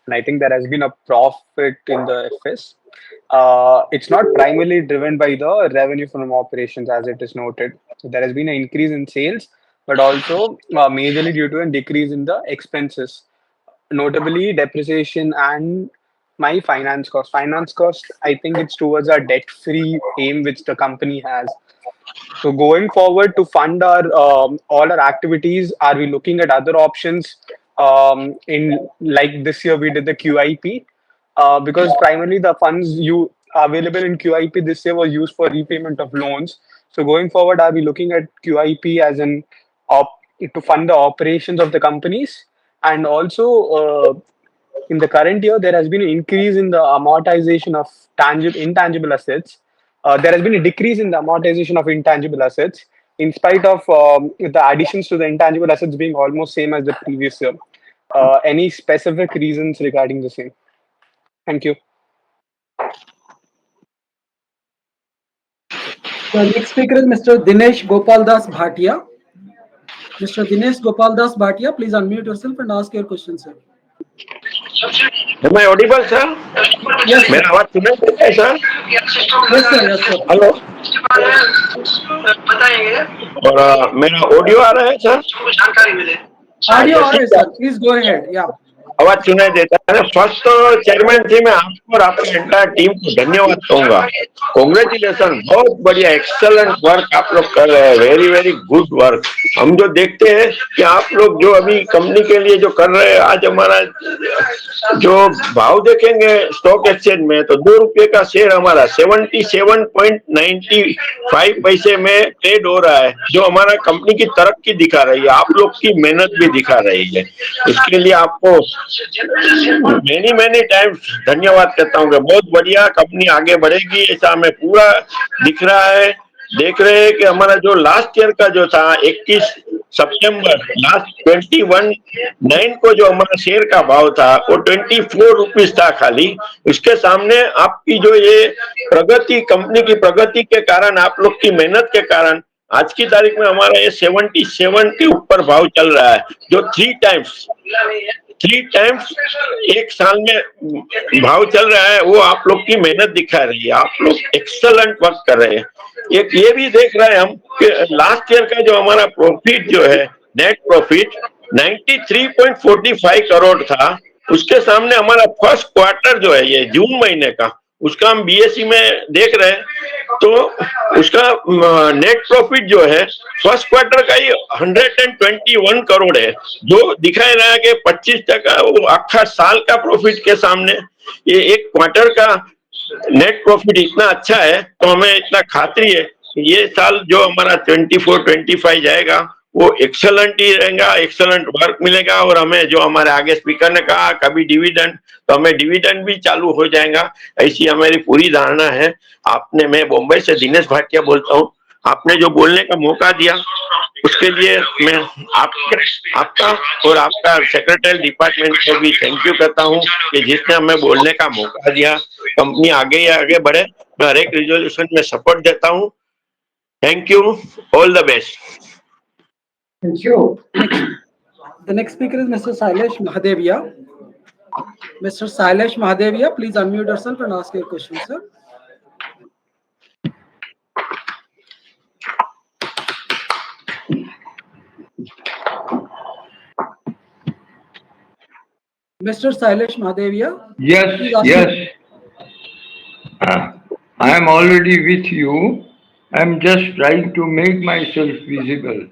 And I think there has been a profit in the FS. It's not primarily driven by the revenue from operations, as it is noted. So there has been an increase in sales, but also majorly due to a decrease in the expenses, notably depreciation and my finance cost. Finance cost, I think it's towards our debt-free aim which the company has. So going forward to fund our all our activities, are we looking at other options? In like this year, we did the QIP because primarily the funds you available in QIP this year were used for repayment of loans. So going forward, are we looking at QIP as an op to fund the operations of the companies? And also, in the current year, there has been an increase in the amortization of intangible assets. There has been a decrease in the amortization of intangible assets, in spite of the additions to the intangible assets being almost same as the previous year. Any specific reasons regarding the same? Thank you. The next speaker is Mr. Dinesh Gopal Das Bhatia. Mr. Dinesh Gopal Das Bhatia, please unmute yourself and ask your question, sir. Am I audible, sir? Yes, sir. मेरा आवाज सुनाई देता है, sir? Yes, sir. Yes, sir. Hello. और मेरा audio आ रहा है, sir? Audio अच्छा, आ रहा है, ठीक है। sir. Please go ahead. Yeah. आवाज सुनाई देता है। फर्स्ट तो चेयरमैन जी, मैं आपको और आपकी एंटायर टीम को धन्यवाद कहूंगा। कांग्रेचुलेशन, बहुत बढ़िया, एक्सेलेंट वर्क आप लोग कर रहे हैं, वेरी वेरी गुड वर्क। हम जो देखते हैं कि आप लोग जो अभी कंपनी के लिए जो कर रहे हैं, आज हमारा जो भाव देखेंगे स्टॉक एक्सचेंज में तो ₹2 का शेयर हमारा 77.95 पैसे में ट्रेड हो रहा है, जो हमारा कंपनी की तरक्की दिखा रही है, आप लोग की मेहनत भी दिखा रही है। इसके लिए आपको मेनी मेनी टाइम्स धन्यवाद कहता हूँ कि बहुत बढ़िया कंपनी आगे बढ़ेगी, ऐसा हमें पूरा दिख रहा है। देख रहे हैं कि हमारा जो लास्ट ईयर का जो था 21 सितंबर लास्ट 21/9 को जो हमारा शेयर का भाव था वो 24 रुपीज था खाली। इसके सामने आपकी जो ये प्रगति, कंपनी की प्रगति के कारण, आप लोग की मेहनत के कारण आज की तारीख में हमारा ये 77 के ऊपर भाव चल रहा है, जो 3 टाइम्स एक साल में भाव चल रहा है। वो आप लोग की मेहनत दिखा रही है, आप लोग एक्सेलेंट वर्क कर रहे हैं। एक ये भी देख रहे हैं हम कि लास्ट ईयर का जो हमारा प्रॉफिट जो है, नेट प्रॉफिट 93.45 करोड़ था, उसके सामने हमारा फर्स्ट क्वार्टर जो है ये जून महीने का, उसका हम बीएसई में देख रहे हैं तो उसका नेट प्रॉफिट जो है फर्स्ट क्वार्टर का ही 121 करोड़ है, जो दिखाई रहा है कि 25% वो आखा साल का प्रॉफिट के सामने ये एक क्वार्टर का नेट प्रॉफिट इतना अच्छा है, तो हमें इतना खातरी है कि ये साल जो हमारा 24-25 जाएगा वो एक्सेलेंट ही रहेगा, एक्सेलेंट वर्क मिलेगा। और हमें जो हमारे आगे स्पीकर ने कहा कभी डिविडेंड, तो हमें डिविडेंड भी चालू हो जाएगा, ऐसी हमारी पूरी धारणा है। आपने, मैं बॉम्बे से दिनेश भाटिया बोलता हूँ, आपने जो बोलने का मौका दिया उसके लिए मैं आपका और आपका सेक्रेटरी डिपार्टमेंट को भी थैंक यू करता हूँ कि जिसने हमें बोलने का मौका दिया। कंपनी आगे ही आगे बढ़े, मैं हर एक रिजोल्यूशन में सपोर्ट देता हूँ। Thank you, all the best. Thank you. The next speaker is Mr. Sailesh Mahadevia. Mr. Sailesh Mahadevia, please unmute yourself and ask your question, sir. Mr. Sailesh Mahadevia, Yes, please ask your yes. I am already with you. I'm just trying to make myself visible.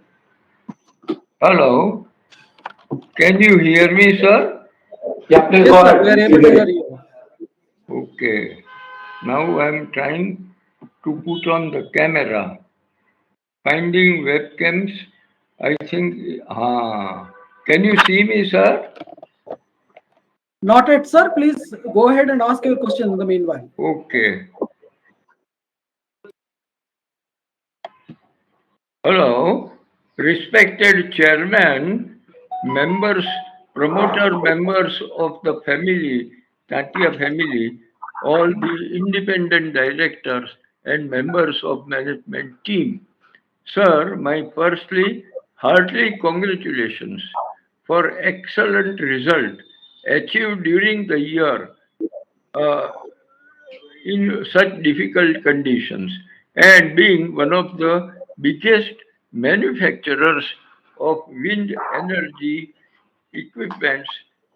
Hello, can you hear me, sir? Yeah, please Yes, go sir, we are ahead. able to hear you. Okay. Now I'm trying to put on the camera. Finding webcams. I think. Can you see me, sir? Not yet, sir. Please go ahead and ask your question in the meanwhile. Okay. Hello, respected chairman, members, promoter members of the family, Tatia family, all the independent directors and members of management team. Sir, my firstly, heartily congratulations for excellent result achieved during the year. Uh, in such difficult conditions and being one of the biggest manufacturers of wind energy equipments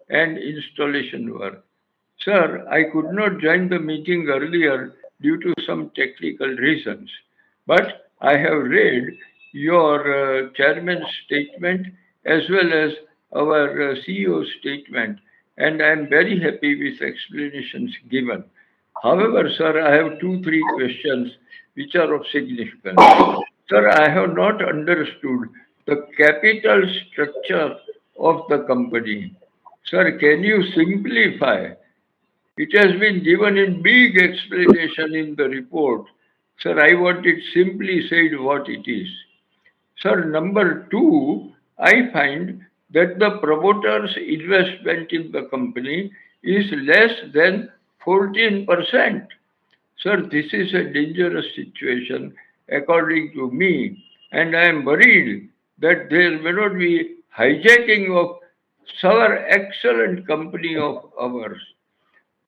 and installation work. Sir, I could not join the meeting earlier due to some technical reasons, but I have read your chairman's statement as well as our CEO's statement, and I am very happy with explanations given. However, sir, I have two, three questions which are of significance. Sir, I have not understood the capital structure of the company. Sir, can you simplify? It has been given in big explanation in the report. Sir, I want it simply said what it is. Sir, number two, I find that the promoter's investment in the company is less than 14%. Sir, this is a dangerous situation according to me, and I am worried that there may not be hijacking of our excellent company of ours.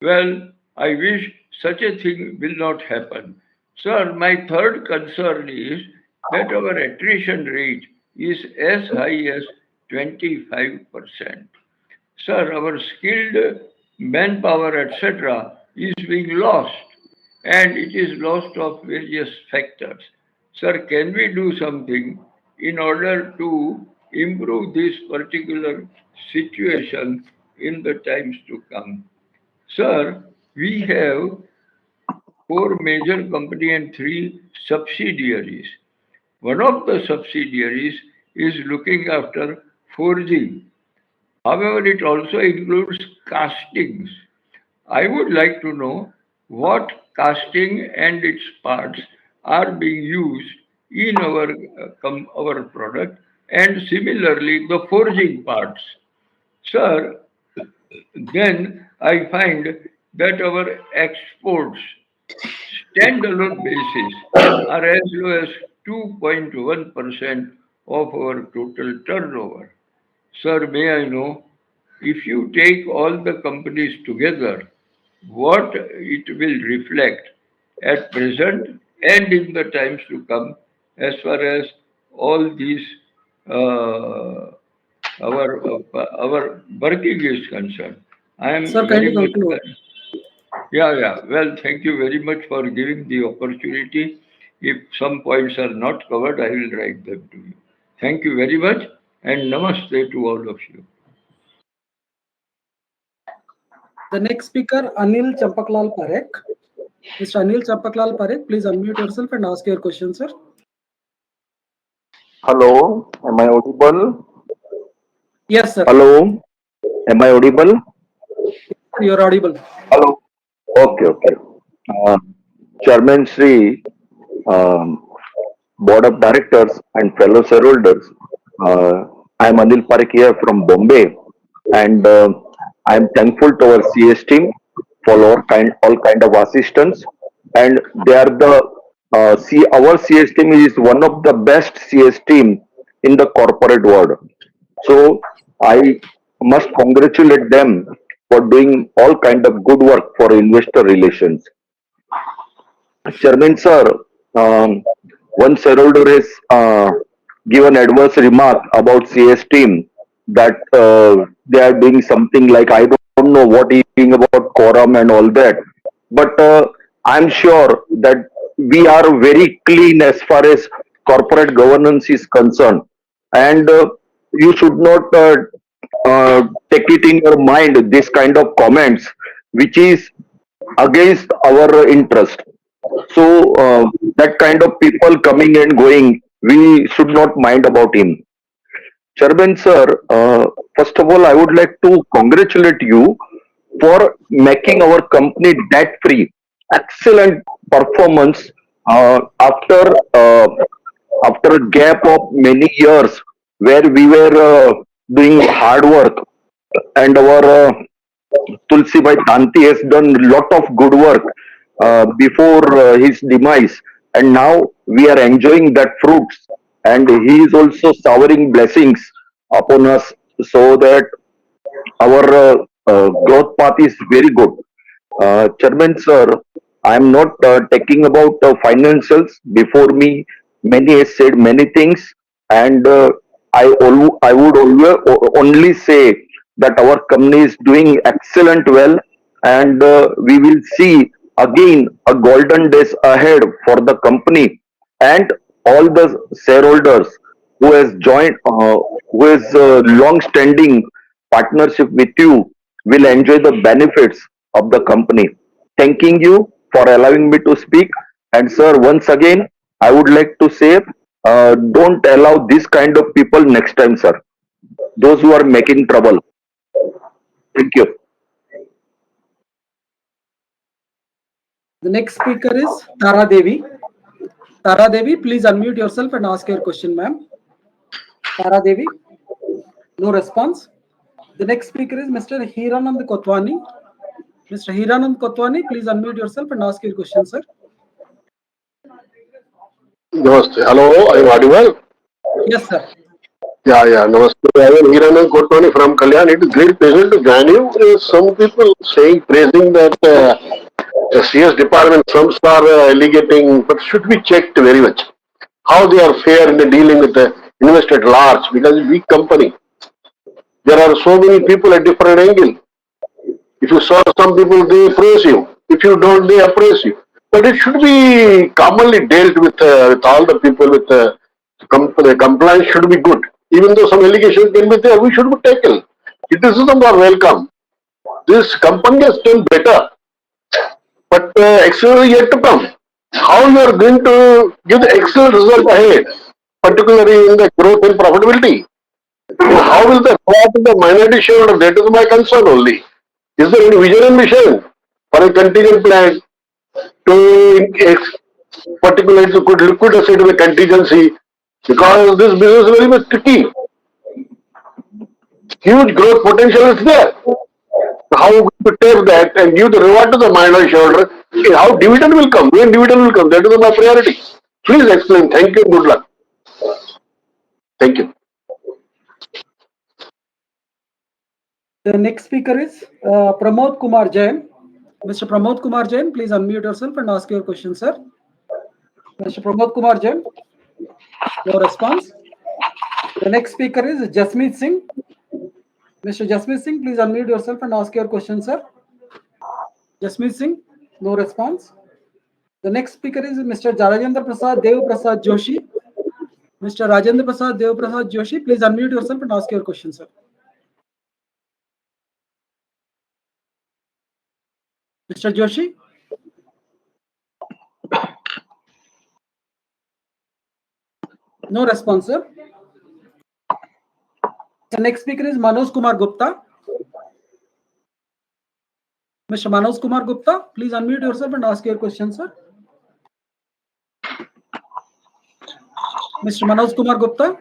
Well, I wish such a thing will not happen. Sir, my third concern is that our attrition rate is as high as 25%. Sir, our skilled manpower, etc., is being lost, and it is lost of various factors. Sir, can we do something in order to improve this particular situation in the times to come? Sir, we have four major company and three subsidiaries. One of the subsidiaries is looking after forging. However, it also includes castings. I would like to know what casting and its parts are being used in our product, and similarly the forging parts. Sir, then I find that our exports standalone basis are as low as 2.1% of our total turnover. Sir, may I know, if you take all the companies together, what it will reflect at present and in the times to come as far as all these uh, our working is concerned. I am Sir, very kindly much. conclude. Yeah. Well, thank you very much for giving the opportunity. If some points are not covered, I will write them to you. Thank you very much, and namaste to all of you. The next speaker, Anil Champaklal Parekh. Mr. Anil Champaklal Parekh, please unmute yourself and ask your question, sir. Hello, am I audible? Yes, sir. Hello, am I audible? You are audible. Hello. Okay. Uh, Chairman Sri, um, Board of Directors and fellow shareholders, I am Anil Parekh here from Bombay, and I am thankful to our CS team for all kind of assistance, and they are our CS team is one of the best CS team in the corporate world. So I must congratulate them for doing all kind of good work for investor relations. Chairman sir, one shareholder has given adverse remark about CS team that they are doing something like I don't don't know what he's saying about quorum and all that, but I'm sure that we are very clean as far as corporate governance is concerned, and you should not take it in your mind this kind of comments, which is against our interest. So that kind of people coming and going, we should not mind about him. Chairman sir, first of all, I would like to congratulate you for making our company debt free. Excellent performance after after a gap of many years where we were doing hard work, and our Tulsi Bhai Tanti has done a lot of good work before his demise, and now we are enjoying that fruits, and he is also showering blessings upon us, so that our growth path is very good. Chairman sir, I am not talking about financials. Before me, many has said many things, and I would always only say that our company is doing excellent well, and we will see again a golden days ahead for the company, and all the shareholders who has joined, who has long-standing partnership with you, will enjoy the benefits of the company. Thanking you for allowing me to speak. And sir, once again, I would like to say, don't allow this kind of people next time, sir. Those who are making trouble. Thank you. The next speaker is Tara Devi. Tara Devi, please unmute yourself and ask your question, ma'am. Tara Devi, no response. The next speaker is Mr. Hiranand Kotwani. Mr. Hiranand Kotwani, please unmute yourself and ask your question, sir. Namaste. Hello, I am audible? Yes, sir. Yeah. Namaste. I am Hiranand Kotwani from Kalyan. It is great pleasure to join you. Some people praising that the CS department sums are alligating, but should be checked very much. How they are fair in the dealing with the investor at large, because it's a big company. There are so many people at different angle. If you saw some people, they praise you. If you don't, they appraise you. But it should be commonly dealt with all the people with the compliance should be good. Even though some allegations can be there, we should be taken. Criticism are welcome. This company has done better, but excellent is yet to come. How you are going to give the excellent result ahead, particularly in the growth and profitability? How will the what is the minority shareholder? That is my concern only. Is there any vision and mission for a contingent plan to particularly to could liquid asset in a contingency? Because this business is very much tricky. Huge growth potential is there. How to take that and give the reward to the minority shareholder? How dividend will come? When dividend will come? That is my priority. Please explain. Thank you. Good luck. Thank you. The next speaker is Pramod Kumar Jain. Mr. Pramod Kumar Jain, please unmute yourself and ask your question, sir. Mr. Pramod Kumar Jain, no response. The next speaker is Jasmeet Singh. Mr. Jasmeet Singh, please unmute yourself and ask your question, sir. Jasmeet Singh, no response. The next speaker is Mr. Rajendra Prasad Dev Prasad Joshi. Mr. Rajendra Prasad Dev Prasad Joshi, please unmute yourself and ask your question, sir. Mr. Joshi? No response, sir. The next speaker is Manoj Kumar Gupta. Mr. Manoj Kumar Gupta, please unmute yourself and ask your question, sir. Mr. Manoj Kumar Gupta?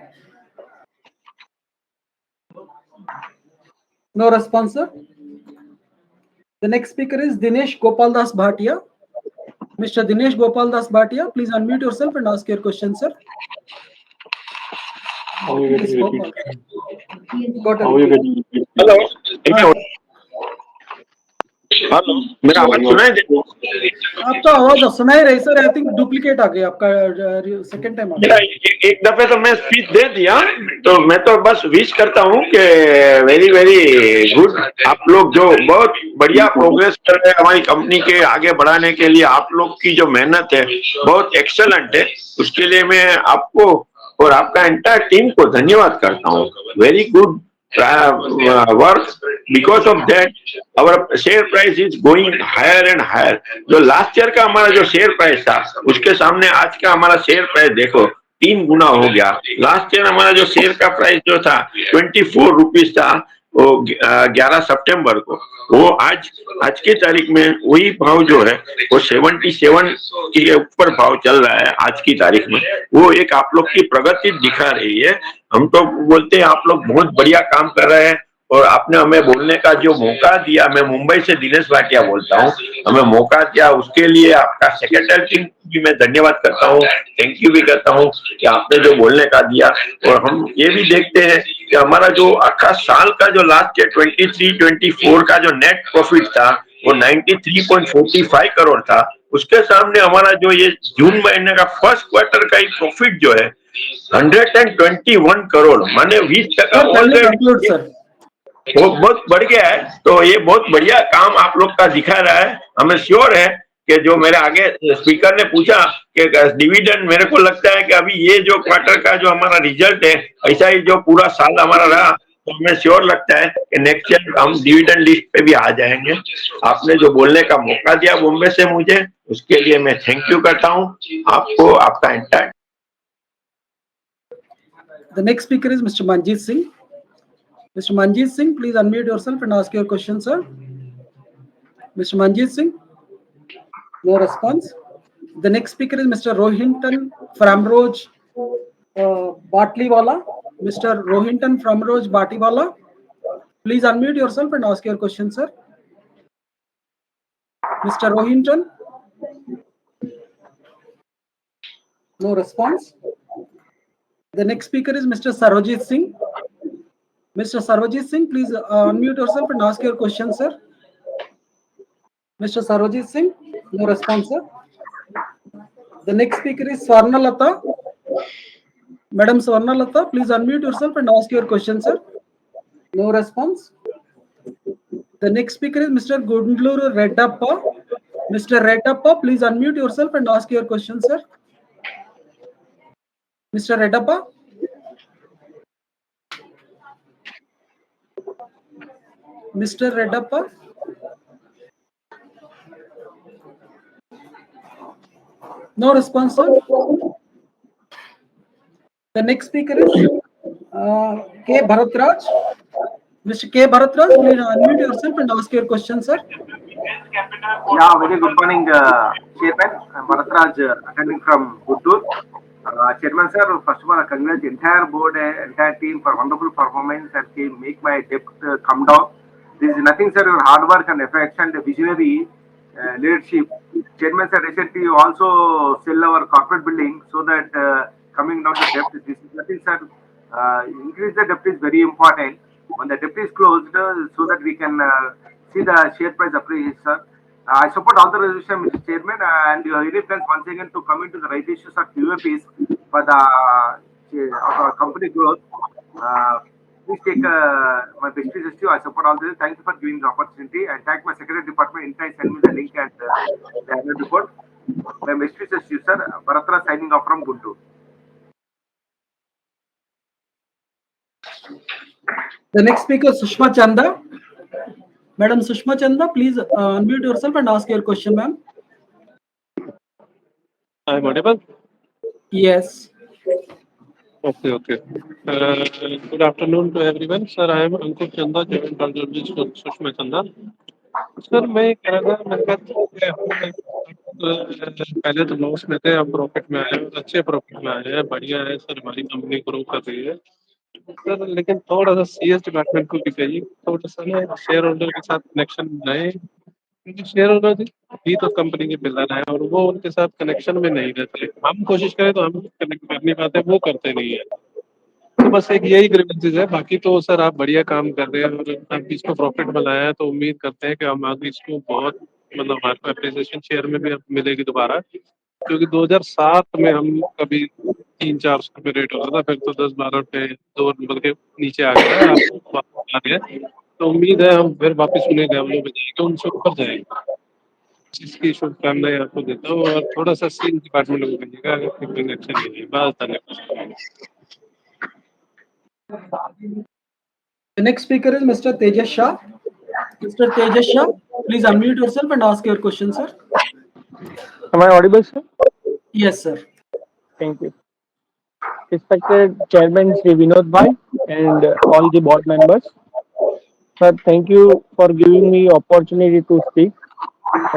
No response, sir. The next speaker is Dinesh Gopaldas Bhatia. Mr. Dinesh Gopaldas Bhatia, please unmute yourself and ask your question, sir. How are you getting repeat? Got a How are you repeat. getting repeat? Hello. Hello, मेरा आवाज सुनाई दे? आपका आवाज सुनाई रही sir, I think duplicate आ गया आपका, second time आ मेरा गया। एक दफे तो मैं स्पीच दे दिया, तो मैं तो बस विश करता हूँ कि वेरी वेरी गुड। आप लोग जो बहुत बढ़िया प्रोग्रेस कर रहे हैं हमारी कंपनी के आगे बढ़ाने के लिए, आप लोग की जो मेहनत है बहुत एक्सेलेंट है। उसके लिए मैं आपको और आपका एंटायर टीम को धन्यवाद करता हूँ। Very good work. Because of that, our share price is going higher and higher. जो लास्ट ईयर का हमारा जो शेयर प्राइस था, उसके सामने आज का हमारा शेयर प्राइस देखो 3 गुना हो गया। लास्ट ईयर हमारा जो शेयर का प्राइस जो था 24 रुपीज था, वो 11 सितंबर को, वो आज की तारीख में वही भाव जो है वो 77 के ऊपर भाव चल रहा है आज की तारीख में। वो एक आप लोग की प्रगति दिखा रही है। हम तो बोलते हैं आप लोग बहुत बढ़िया काम कर रहे हैं, और आपने हमें बोलने का जो मौका दिया, मैं मुंबई से दिनेश भाटिया बोलता हूँ, हमें मौका दिया उसके लिए आपका सेक्रेटरी टीम भी मैं धन्यवाद करता हूँ, थैंक यू भी करता हूँ कि आपने जो बोलने का दिया। और हम ये भी देखते हैं कि हमारा जो आखा साल का जो लास्ट ईयर 23-24 का जो नेट प्रॉफिट था वो 93.45 करोड़ था। उसके सामने हमारा जो ये जून महीने का फर्स्ट क्वार्टर का ही प्रॉफिट जो है 121 करोड़, माने 20% ऑलरेडी वो बहुत बढ़ गया है। तो ये बहुत बढ़िया काम आप लोग का दिखा रहा है। हमें श्योर है कि जो मेरे आगे स्पीकर ने पूछा कि डिविडेंड, मेरे को लगता है कि अभी ये जो क्वार्टर का जो हमारा रिजल्ट है, ऐसा ही जो पूरा साल हमारा रहा, तो हमें श्योर लगता है कि नेक्स्ट ईयर हम डिविडेंड लिस्ट पे भी आ जाएंगे। आपने जो बोलने का मौका दिया बॉम्बे से मुझे, उसके लिए मैं थैंक यू करता हूँ आपको, आपका entire. The next speaker is Mr. Manjeet Singh. Mr. Manjeet Singh, please unmute yourself and ask your question, sir. Mr. Manjeet Singh, no response. The next speaker is Mr. Rohinton Framroj Batliwala. Mr. Rohinton Framroj Batliwala, please unmute yourself and ask your question, sir. Mr. Rohinton, no response. The next speaker is Mr. Sarojit Singh. Mr. Sarojit Singh, please unmute yourself and ask your question, sir. Mr. Sarojit Singh, no response, sir. The next speaker is Swarnalata. Madam Swarnalata, please unmute yourself and ask your question, sir. No response. The next speaker is Mr. Gundluru Reddappa. Mr. Reddappa, please unmute yourself and ask your question, sir. Mr. Reddappa. Mr. Reddappa. No response, sir. The next speaker is K. Bharatraj. Mr. K. Bharatraj, please unmute yourself and ask your question, sir. Yeah, very good morning, Chairman. I'm Bharatraj, attending from Guttur. Chairman sir, first of all, I congratulate the entire board and entire team for wonderful performance and can make my debt come down. This is nothing, sir. Your hard work and efforts and visionary leadership. Chairman sir, recently you also sell our corporate building so that coming down the debt. This is nothing, sir. Increase the debt is very important. When the debt is closed, so that we can see the share price appreciate, sir. I support all the resolution, Mr. Chairman, and your really plans once again to come into the right issues of UFPs for the our company growth. Please take my best wishes to you. I support all this. Thank you for giving the opportunity, and thank my secretary department. In time, send me the link and the annual report. My best wishes to you, sir. Bharatra signing off from Guntur. The next speaker is Sushma Chanda. Madam Sushma Chanda, please unmute yourself and ask your question, ma'am. I'm audible? Yes. Okay. Good afternoon to everyone. Sir, I am Ankur Chanda, joint cardiologist of Sushma Chanda. Sir मैं कह रहा था, मैंने कहा पहले तो loss में थे, अब प्रॉफिट में आए, अच्छे प्रॉफिट में आए हैं, बढ़िया है सर, हमारी कंपनी ग्रो कर रही है सर। लेकिन थोड़ा सा सीएस डिपार्टमेंट को भी कहिए, थोड़ा सा ना शेयर होल्डर के साथ कनेक्शन बनाए, क्योंकि शेयर होल्डर भी तो कंपनी के पिलर है और वो उनके साथ कनेक्शन में नहीं रहते। हम कोशिश करें तो हम कनेक्ट कर नहीं पाते, वो करते नहीं है। तो बस एक यही ग्रीवेंसेस है, बाकी तो सर आप बढ़िया काम कर रहे हैं और आप इसको प्रॉफिट बनाया है, तो उम्मीद करते हैं कि हम आगे इसको बहुत मतलब हमारे को अप्रिसिएशन शेयर में भी अब मिलेगी दोबारा, क्योंकि 2007 में हम कभी 300-400 पे रेट होता था, फिर तो 10-12 पे 2 नंबर के नीचे आ गया है, आप वापस आ गए, तो उम्मीद है हम फिर वापस उन्हीं लेवलों पे जाएंगे, उनसे ऊपर जाएंगे। इसकी शुभकामनाएं आपको देता हूँ और थोड़ा सा सेल डिपार्टमेंट को कहिएगा अगर कोई एक्शन नहीं है। बस धन्यवाद। The next speaker is Mr. Tejas Shah. Mr. Tejas Shah, please unmute yourself and ask your question, sir. Am I audible, sir? Yes, sir. Thank you. Respected Chairman Sri Vinod Bhai and all the board members. Sir, thank you for giving me opportunity to speak.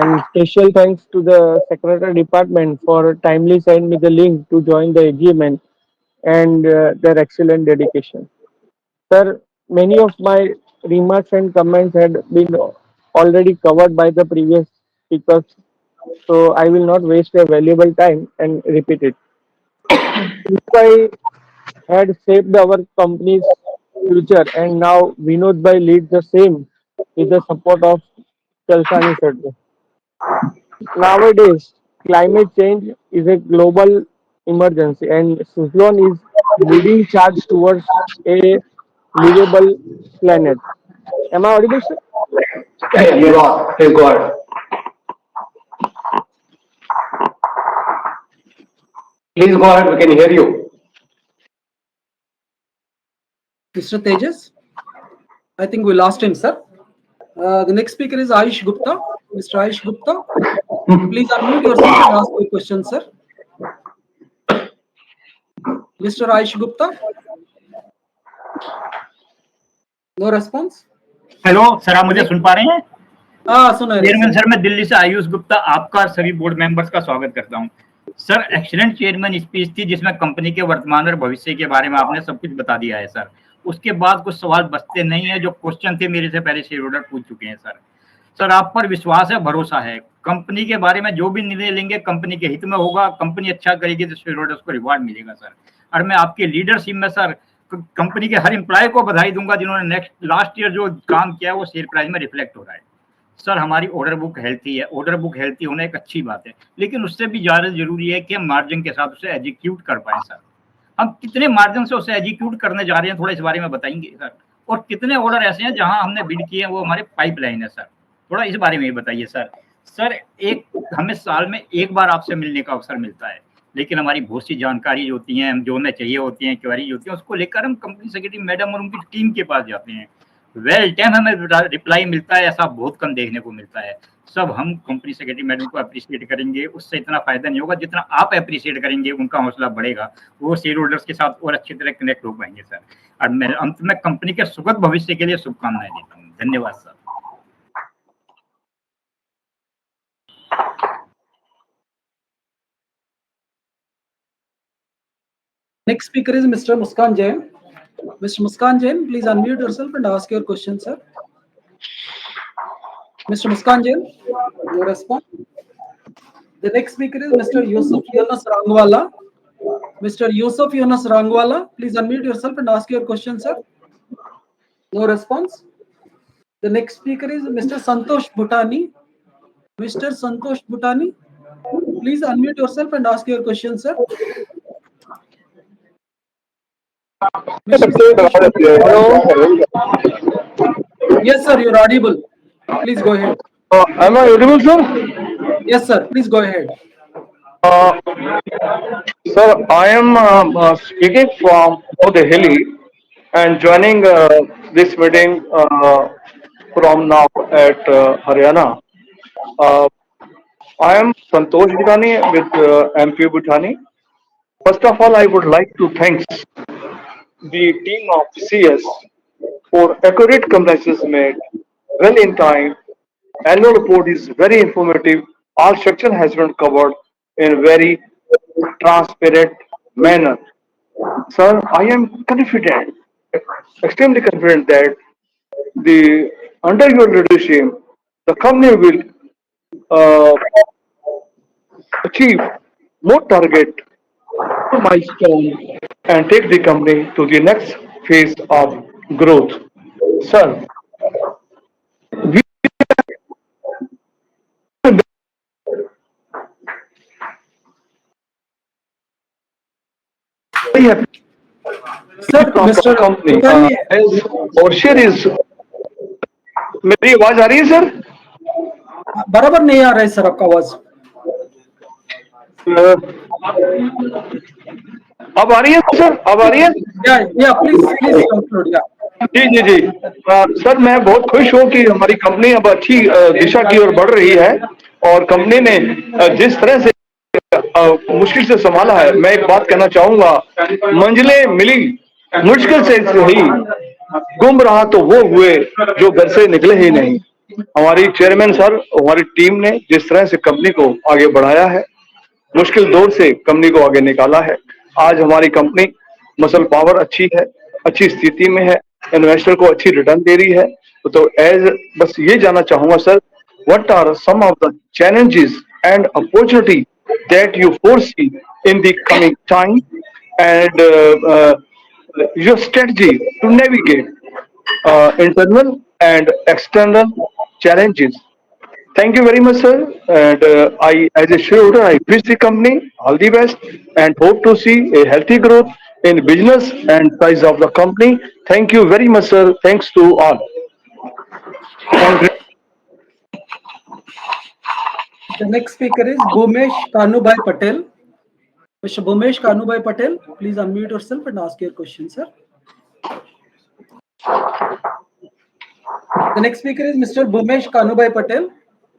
And special thanks to the Secretary Department for timely sending me the link to join the AGM and their excellent dedication. Sir, many of my remarks and comments had been already covered by the previous speakers, so I will not waste their valuable time and repeat it. I had shaped our company's future, and now Vinod Bhai leads the same with the support of Chalsani sir. Nowadays, climate change is a global emergency, and Suzlon is leading charge towards a livable planet. Am I audible, sir? Yeah, you're on. Please go ahead. Please go ahead. We can hear you. Mr. Tejas, I think we lost him, sir. The next speaker is Ayush Gupta. Mr. Ayush Gupta, please unmute yourself and ask your question, sir. Mr. Ayush Gupta, no response. Hello sir, आप मुझे सुन पा रहे हैं? हाँ, सुन रहे हैं chairman sir, मैं दिल्ली से आयुष गुप्ता आपका सभी बोर्ड मेंबर्स का स्वागत करता हूं। सर, एक्सीलेंट चेयरमैन स्पीच थी जिसमें कंपनी के वर्तमान और भविष्य के बारे में आपने सब कुछ बता दिया है सर। उसके बाद कुछ सवाल बचते नहीं है, जो क्वेश्चन थे मेरे से पहले शेयर होल्डर पूछ चुके हैं सर। सर, आप पर विश्वास है, भरोसा है, कंपनी के बारे में जो भी निर्णय लेंगे कंपनी के हित में होगा, कंपनी अच्छा करेगी तो शेयर होल्डर्स को रिवार्ड मिलेगा सर। और मैं आपके लीडरशिप में सर कंपनी के हर एम्प्लॉय को बधाई दूंगा जिन्होंने लास्ट ईयर जो काम किया वो शेयर प्राइस में रिफ्लेक्ट हो रहा है सर। हमारी ऑर्डर बुक हेल्थी है, ऑर्डर बुक हेल्थी होना एक अच्छी बात है, लेकिन उससे भी ज़्यादा जरूरी है कि हम मार्जिन के साथ उसे एग्जीक्यूट कर पाएं सर। हम कितने मार्जिन से उसे एग्जीक्यूट करने जा रहे हैं, थोड़ा इस बारे में बताएंगे सर। और कितने ऑर्डर ऐसे हैं जहां हमने बिड किए हैं वो हमारे पाइपलाइन है सर, थोड़ा इस बारे में ही बताइए सर। सर, एक हमें साल में एक बार आपसे मिलने का अवसर मिलता है, लेकिन हमारी बहुत सी जानकारी होती हैं, जो हमें चाहिए होती हैं, क्वेरीज होती हैं, उसको लेकर हम कंपनी सेक्रेटरी मैडम और उनकी टीम के पास जाते हैं। वेल टाइम हमें रिप्लाई मिलता है, ऐसा बहुत कम देखने को मिलता है। सब हम कंपनी सेक्रेटरी मैडम को अप्रिशिएट करेंगे, उससे इतना फायदा नहीं होगा जितना आप अप्रिशिएट करेंगे, उनका हौसला बढ़ेगा, वो शेयर होल्डर्स के साथ और अच्छी तरह कनेक्ट हो पाएंगे सर। और मैं अंत में कंपनी के सुखद भविष्य के लिए शुभकामनाएं देता हूँ। धन्यवाद sir. Next speaker is Mr. Muskan Jain. Mr. Muskan Jain, please unmute yourself and ask your question, sir. Mr. Muskan Jain, no response. The next speaker is Mr. Yusuf Yunus Rangwala. Mr. Yusuf Yunus Rangwala, please unmute yourself and ask your question, sir. No response. The next speaker is Mr. Santosh Bhutani. Mr. Santosh Bhutani, please unmute yourself and ask your question, sir. Hello. Yes, sir, you're audible. Please go ahead. Am I audible, sir? Yes, sir. Please go ahead. Sir, I am speaking from New Delhi and joining this meeting from now at Haryana. I am Santosh Bhutani with MP Bhutani. First of all, I would like to thank the team of CS for accurate compliances made well in time. Annual report is very informative. All section has been covered in very transparent manner. Sir, I am confident, extremely confident that the under your leadership, the company will uh, achieve more target milestone and take the company to the next phase of growth. Sir, we are very happy sir of our mister company Kulkarni as our share is. मेरी आवाज आ रही है sir? बराबर नहीं आ रहा है sir आपका आवाज। अब आ रही है सर? अब आ रही है? या प्लीज प्लीज कंक्लूड या। जी जी जी सर, मैं बहुत खुश हूँ कि हमारी कंपनी अब अच्छी दिशा की ओर बढ़ रही है और कंपनी ने जिस तरह से मुश्किल से संभाला है। मैं एक बात कहना चाहूंगा, मंजिलें मिली मुश्किल से ही, गुम रहा तो वो हुए जो घर से निकले ही नहीं। हमारी चेयरमैन सर, हमारी टीम ने जिस तरह से कंपनी को आगे बढ़ाया है, मुश्किल दौर से कंपनी को आगे निकाला है। आज हमारी कंपनी मसल पावर अच्छी है, अच्छी स्थिति में है, इन्वेस्टर को अच्छी रिटर्न दे रही है। तो एज बस ये जानना चाहूंगा sir, what are some of the challenges and opportunity that you foresee in the coming time and your strategy to navigate internal and external challenges. Thank you very much, sir. And as a shareholder, I wish the company all the best and hope to see a healthy growth in business and size of the company. Thank you very much, sir. Thanks to all. The next speaker is Bhumesh Kanubhai Patel. Mr. Bhumesh Kanubhai Patel, please unmute yourself and ask your question, sir. The next speaker is Mr. Bhumesh Kanubhai Patel.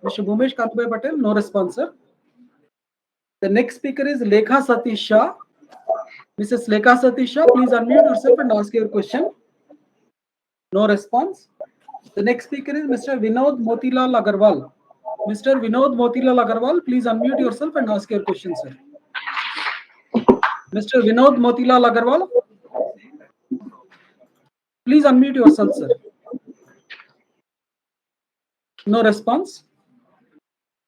Mr. Bhumesh Kanubhai Patel, no response, sir. The next speaker is Lekha Satish Shah. Mrs. Lekha Satish Shah, please unmute yourself and ask your question. No response. The next speaker is Mr. Vinod Motilal Agarwal. Mr. Vinod Motilal Agarwal, please unmute yourself and ask your question, sir. Mr. Vinod Motilal Agarwal, please unmute yourself, sir. No response.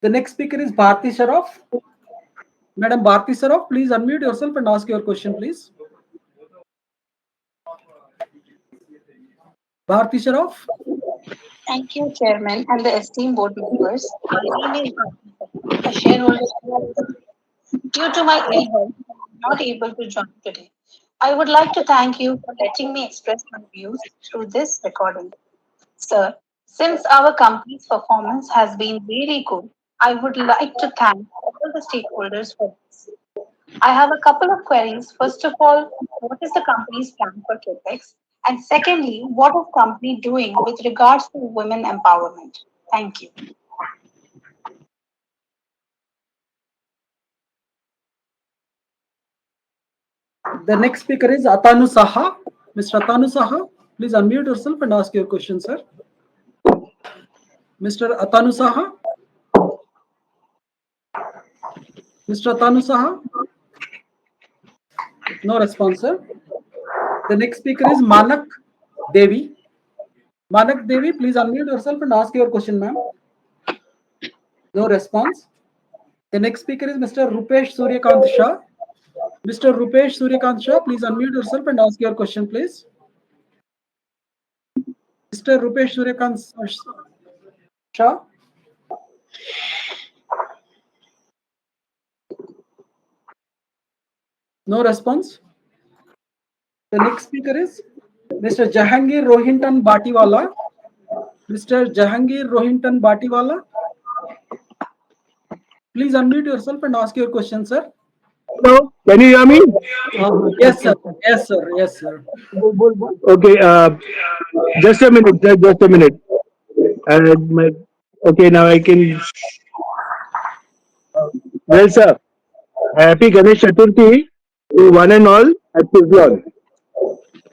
The next speaker is Bharti Sharaf. Madam Bharti Sharaf, please unmute yourself and ask your question, please. Bharti Sharaf. Thank you, Chairman, and the esteemed board members. My name is Bharti, a shareholder. Due to my ill health, I am not able to join today. I would like to thank you for letting me express my views through this recording. Sir, since our company's performance has been really good, I would like to thank all the stakeholders for this. I have a couple of queries. First of all, what is the company's plan for CapEx? And secondly, what is company doing with regards to women empowerment? Thank you. The next speaker is Atanu Saha. Mr. Atanu Saha, please unmute yourself and ask your question, sir. Mr. Atanu Saha. Mr. Atanu Saha. No response, sir. The next speaker is Manak Devi. Manak Devi, please unmute yourself and ask your question, ma'am. No response. The next speaker is Mr. Rupesh Suryakant Shah. Mr. Rupesh Suryakant Shah, please unmute yourself and ask your question, please. Mr. Rupesh Suryakant Shah. No response. The next speaker is Mr. Jahangir Rohinton Batiwala. Mr. Jahangir Rohinton Batiwala, please unmute yourself and ask your question, sir. Hello, can you hear me? Yes, sir. Yes, sir. Yes, sir. Okay, just a minute, just a minute. Okay, now I can. Well, sir, happy Ganesh Chaturthi to one and all at Suzlon.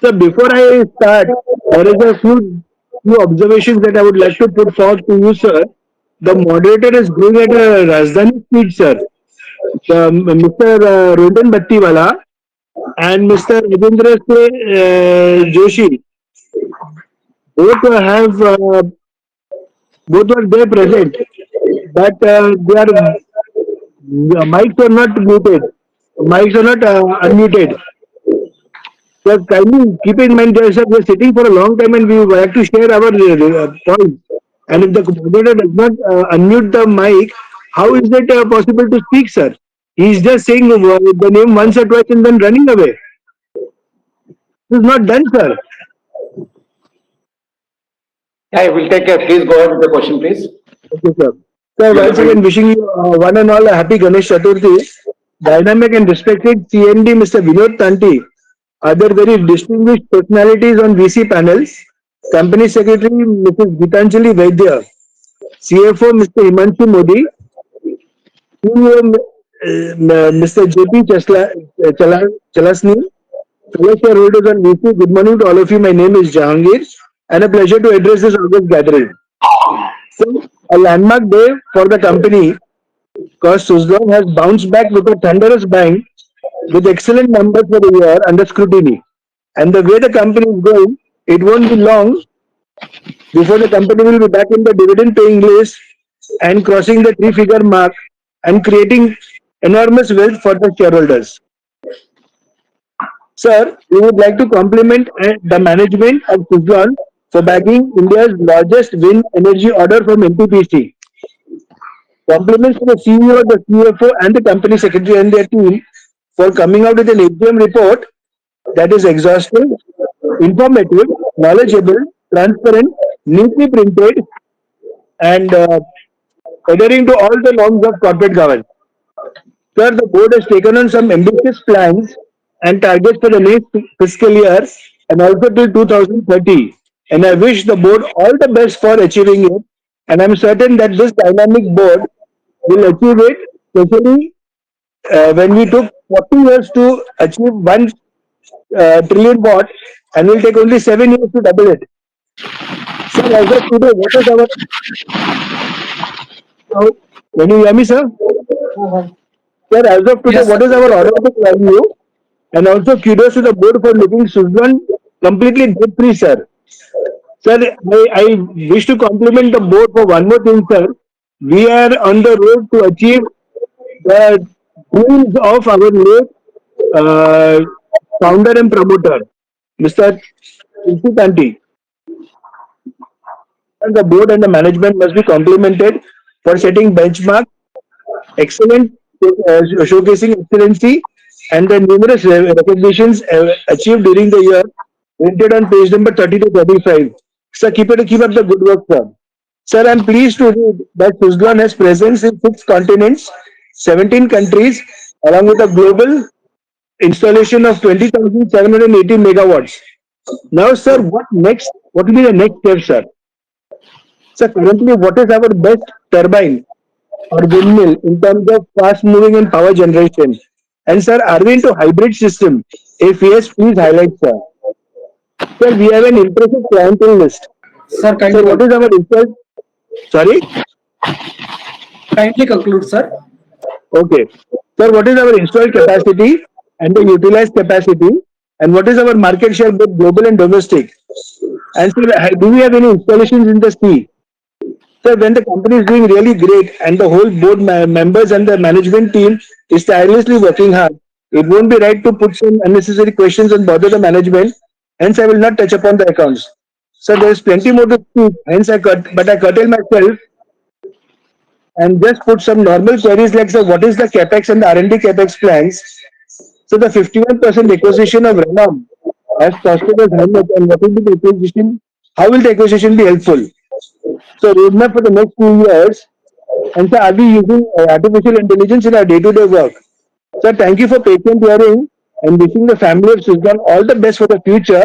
So before I start, there is a few observations that I would like to put forward to you, sir. The moderator is going at a Rajdhani speed, sir. Mr. Rohan Battiwala and Mr. Rajendra Joshi both both were there present, but their mics are not muted. mics are not unmuted. So kindly keep in mind, sir, we're sitting for a long time and we have to share our points. And if the moderator does not unmute the mic, how is it possible to speak, sir? He's just saying the name once or twice and then running away. This is not done, sir. I will take care. Please go ahead with the question, please. Okay, sir. Sir, once again, wishing you one and all a happy Ganesh Chaturthi. Dynamic and respected CND Mr. Vinod Tanti, other very distinguished personalities on VC panels, Company Secretary Mrs. Gitanjali Vaidya, CFO Mr. Himanshu Modi, CEO Mr. JP Chalasni, fellow shareholders on VC, good morning to all of you. My name is Jahangir and a pleasure to address this August gathering. So, a landmark day for the company because Suzlon has bounced back with a thunderous bang with excellent numbers for the year under scrutiny. And the way the company is going, it won't be long before the company will be back in the dividend paying list and crossing the three-figure mark and creating enormous wealth for the shareholders. Sir, we would like to compliment the management of Suzlon for bagging India's largest wind energy order from NTPC. Compliments to the CEO, the CFO, and the company secretary and their team for coming out with an AGM report that is exhaustive, informative, knowledgeable, transparent, neatly printed, and adhering to all the norms of corporate governance. Sir, the board has taken on some ambitious plans and targets for the next fiscal year and also till 2030. And I wish the board all the best for achieving it. And I'm certain that this dynamic board will achieve it, especially when we took 40 years to achieve 1 trillion watt and will take only 7 years to double it. Sir, as of today, what is our... Can you hear me, sir? Sir, as of today, Yes, what is sir. our order book value? And also kudos to the board for making Suzlon completely debt-free, sir. Sir, I wish to compliment the board for one more thing, sir. We are on the road to achieve the dreams of our late uh, founder and promoter, Mr. Tulsi Tanti. And the board and the management must be complimented for setting benchmark, excellent showcasing excellency, and the numerous recognitions achieved during the year, printed on page number 30 to 35. Sir, keep up the good work, sir. Sir, I'm pleased to read that Suzlon has presence in 6 continents, 17 countries, along with a global installation of 20,780 megawatts. Now, sir, what next? What will be the next step, sir? Sir, currently, what is our best turbine or windmill in terms of fast moving and power generation? And sir, are we into hybrid system? If yes, please highlight, sir. Sir, we have an impressive clientele list. Sir, Sir, what is our installed? Sorry? kindly conclude, sir. Okay. Sir, what is our installed capacity and the utilized capacity? And what is our market share both global and domestic? And sir, do we have any installations in the sea? Sir, when the company is doing really great and the whole board members and the management team is tirelessly working hard, it won't be right to put some unnecessary questions and bother the management. Hence, I will not touch upon the accounts. So there is plenty more to speak. Hence, I curtail myself and just put some normal queries like, sir, what is the capex and the R&D capex plans? So the 51% acquisition of Renom has costed us how much, and what will be the acquisition? How will the acquisition be helpful? So roadmap for the next 2 years. And sir, are we using artificial intelligence in our day-to-day work? Sir, thank you for patient hearing and wishing the family of Suzlon all the best for the future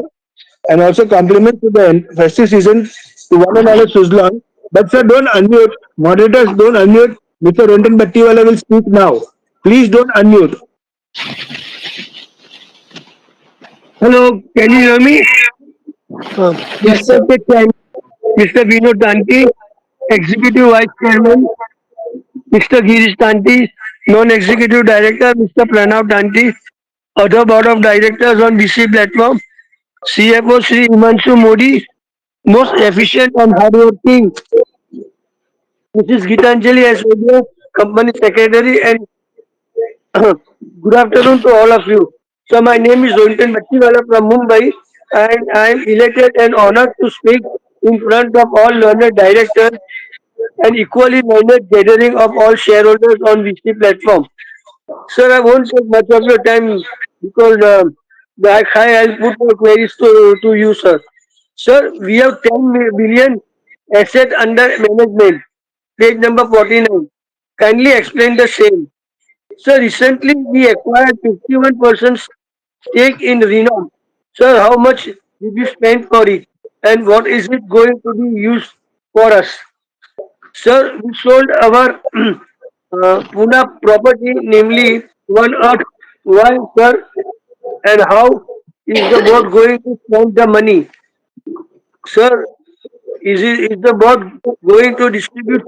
and also compliments to the festive season to one and all of Suzlon. But sir, don't unmute. Moderators, don't unmute. Mr. Ronton Battiwala will speak now. Please don't unmute. Hello, can you hear me? Yes, sir. Respected Chairman, Mr. Vinod Tanti, Executive Vice Chairman, Mr. Girish Tanti, Non-Executive Director, Mr. Pranav Tanti, other Board of Directors on BC platform, CFO Sri Himanshu Modi, most efficient and hardworking Mrs. Gitanjali as Company Secretary, and Good afternoon to all of you. So my name is Zointan Battiwala from Mumbai, and I am elated and honored to speak in front of all learned directors and equally learned gathering of all shareholders on VC platform. Sir, I won't take much of your time because I'll put my queries to you, sir. Sir, we have 10 billion asset under management. Page number 49. Kindly explain the same. Sir, recently we acquired 51% stake in Renom. Sir, how much did you spend for it? And what is it going to be used for us? Sir, we sold our Pune property, namely One Earth. Why, sir? And how is the board going to spend the money? Sir, is the board going to distribute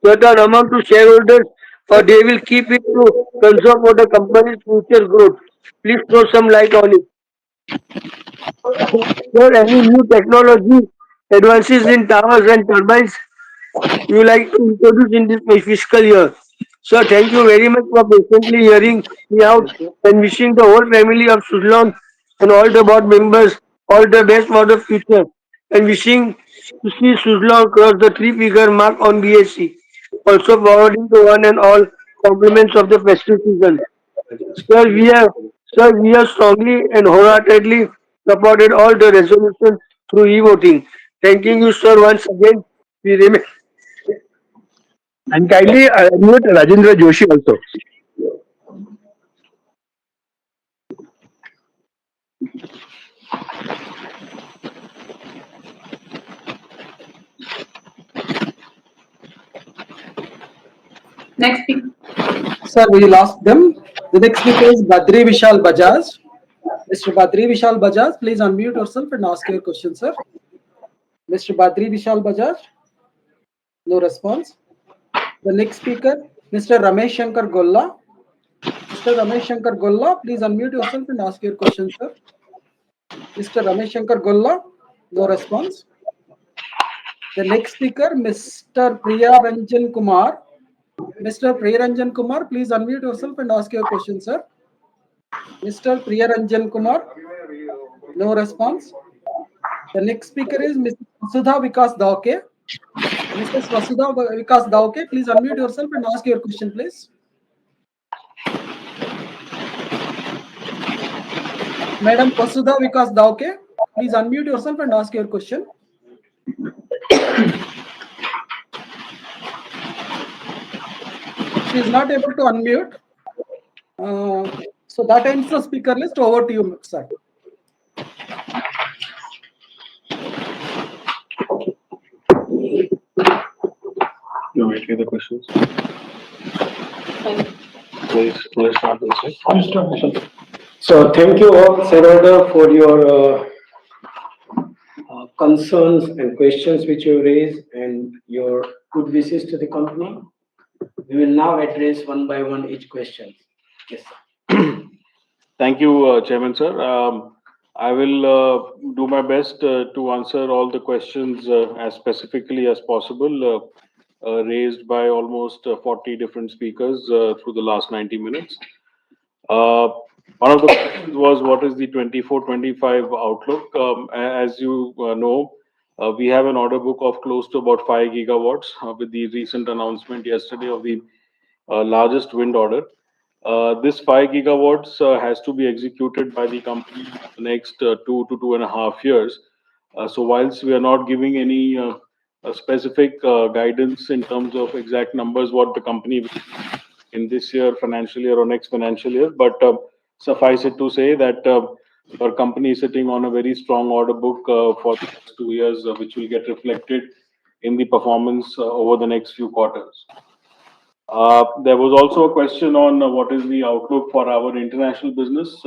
certain amount to shareholders or they will keep it to conserve for the company's future growth? Please throw some light on it. Sir, any new technology advances in towers and turbines you like to introduce in this fiscal year? Sir, thank you very much for patiently hearing me out and wishing the whole family of Suzlon and all the board members all the best for the future and wishing to see Suzlon cross the three-figure mark on BSC. Also forwarding to one and all compliments of the festive season. Sir, we have, sir, we have strongly and wholeheartedly supported all the resolutions through e-voting. Thanking you, sir, once again. We remain. And kindly mute Rajendra Joshi also. Next speaker. Sir, we lost them. The next speaker is Badri Vishal Bajaj. Mr. Badri Vishal Bajaj, please unmute yourself and ask your question, sir. Mr. Badri Vishal Bajaj, no response. The next speaker, Mr. Ramesh Shankar Golla. Mr. Ramesh Shankar Golla, please unmute yourself and ask your question, sir. Mr. Ramesh Shankar Golla, no response. The next speaker, Mr. Priya Ranjan Kumar. Mr. Priya Ranjan Kumar, please unmute yourself and ask your question, sir. Mr. Priya Ranjan Kumar, no response. The next speaker is Mr. Vasudha Vikas Dauke. Mrs. Vasudha Vikas Dauke, please unmute yourself and ask your question, please. Madam Vasudha Vikas Dauke, please unmute yourself and ask your question. She is not able to unmute. So that ends the speaker list. Over to you, sir. You wait for the questions. Please start this. So thank you all shareholder for your concerns and questions which you raised and your good wishes to the company. We will now address one by one each question. Yes, sir. Thank you, Chairman, sir. I will do my best to answer all the questions as specifically as possible, raised by almost 40 different speakers through the last 90 minutes. One of the questions was, what is the 24-25 outlook? As you know, we have an order book of close to about 5 gigawatts with the recent announcement yesterday of the largest wind order. This 5 gigawatts has to be executed by the company in the next 2 to 2.5 years. So whilst we are not giving any specific guidance in terms of exact numbers, what the company will in this year, financial year or next financial year, but suffice it to say that our company is sitting on a very strong order book for the next 2 years, which will get reflected in the performance over the next few quarters. There was also a question on what is the outlook for our international business.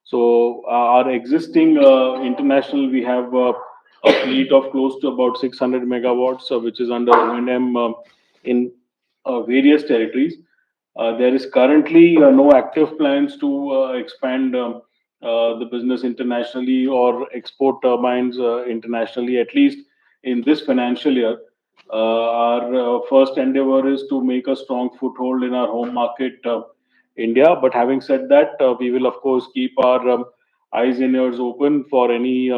So our existing international, we have a fleet of close to about 600 megawatts, which is under O&M in various territories. There is currently no active plans to expand the business internationally or export turbines internationally, at least in this financial year. Our first endeavor is to make a strong foothold in our home market India. But having said that, we will of course keep our eyes and ears open for any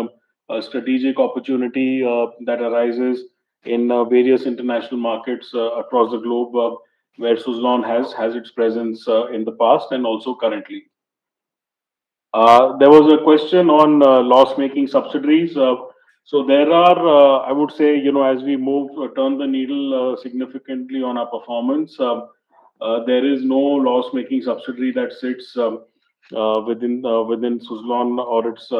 strategic opportunity that arises in various international markets across the globe, where Suzlon has its presence in the past and also currently. There was a question on loss-making subsidiaries. So there are, I would say, as we move, turn the needle significantly on our performance, there is no loss-making subsidiary that sits within Suzlon or its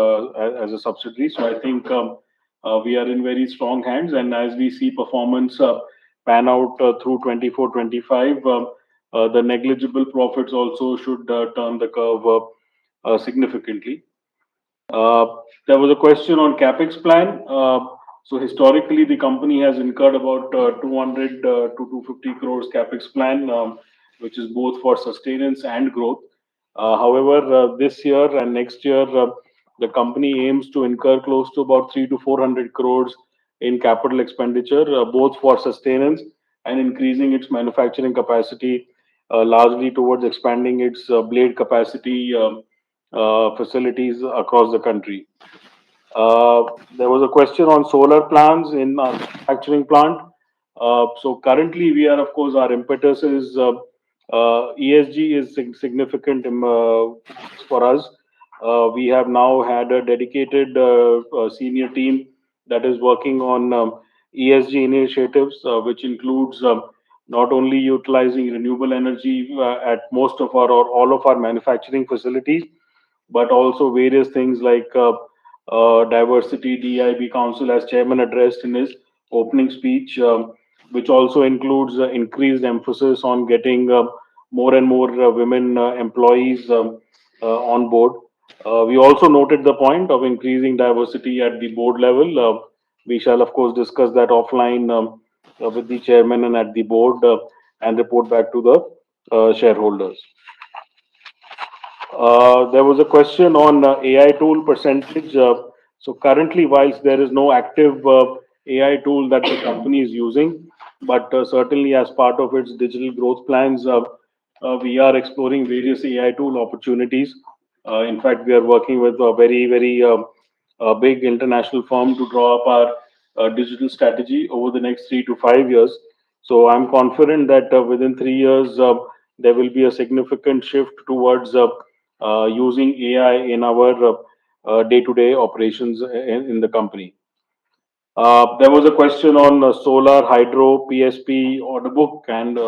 as a subsidiary. So I think we are in very strong hands, and as we see performance pan out through 24-25, the negligible profits also should turn the curve significantly. Uh, there was a question on capex plan. So historically, the company has incurred about 200 to 250 crores capex plan, which is both for sustenance and growth. However, this year and next year, the company aims to incur close to about 3 to 400 crores in capital expenditure, both for sustenance and increasing its manufacturing capacity, largely towards expanding its blade capacity facilities across the country. There was a question on solar plants in our manufacturing plant. So currently, we are, of course, our impetus is ESG is significant for us. We have now had a dedicated senior team that is working on ESG initiatives, which includes not only utilizing renewable energy at most of our or all of our manufacturing facilities, but also various things like diversity DIB council, as chairman addressed in his opening speech, which also includes increased emphasis on getting more and more women employees on board. We also noted the point of increasing diversity at the board level. We shall of course discuss that offline with the chairman and at the board, and report back to the shareholders. There was a question on AI tool percentage. So currently, whilst there is no active AI tool that the company is using, but certainly as part of its digital growth plans, we are exploring various AI tool opportunities. In fact, we are working with a very big international firm to draw up our digital strategy over the next 3 to 5 years. So I'm confident that within 3 years, there will be a significant shift towards using AI in our day-to-day operations in the company. There was a question on solar, hydro, PSP order book, and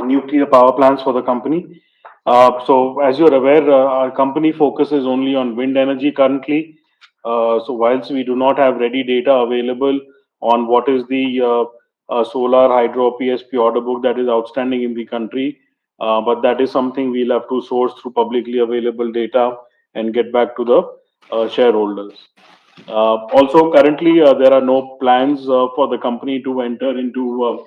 nuclear power plants for the company. So, as you're aware, our company focuses only on wind energy currently. So, whilst we do not have ready data available on what is the solar, hydro, PSP order book that is outstanding in the country, but that is something we'll have to source through publicly available data and get back to the shareholders. Also, currently, there are no plans for the company to enter into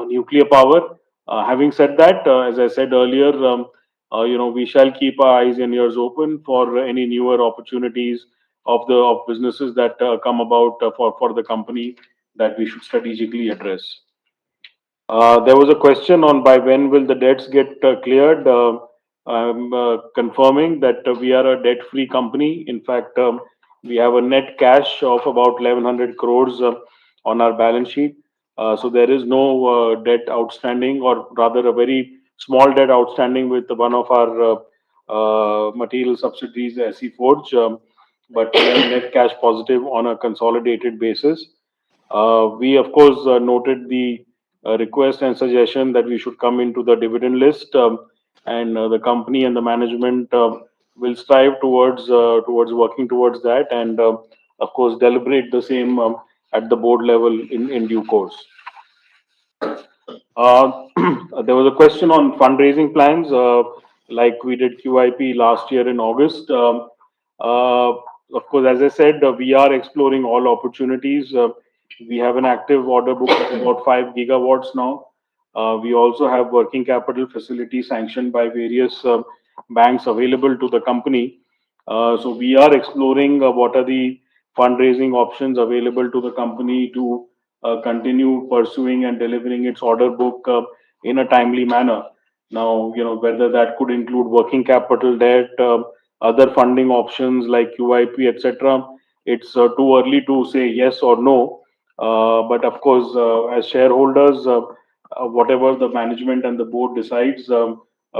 nuclear power. Having said that, as I said earlier, we shall keep our eyes and ears open for any newer opportunities of businesses that come about for the company that we should strategically address. There was a question on by when will the debts get cleared. I'm confirming that we are a debt-free company. In fact, we have a net cash of about 1100 crores on our balance sheet. So there is no debt outstanding, or rather a very small debt outstanding with one of our material subsidiaries, SE Forge. But we are net cash positive on a consolidated basis. We, of course, noted the request and suggestion that we should come into the dividend list, and the company and the management will strive towards working towards that, and of course deliberate the same at the board level in due course. There was a question on fundraising plans, like we did QIP last year in August. Of course, as I said, we are exploring all opportunities. We have an active order book of about 5 gigawatts now. We also have working capital facilities sanctioned by various banks available to the company. So we are exploring what are the fundraising options available to the company to continue pursuing and delivering its order book in a timely manner. Now, whether that could include working capital debt, other funding options like QIP, etc. It's too early to say yes or no. But of course, as shareholders, whatever the management and the board decides,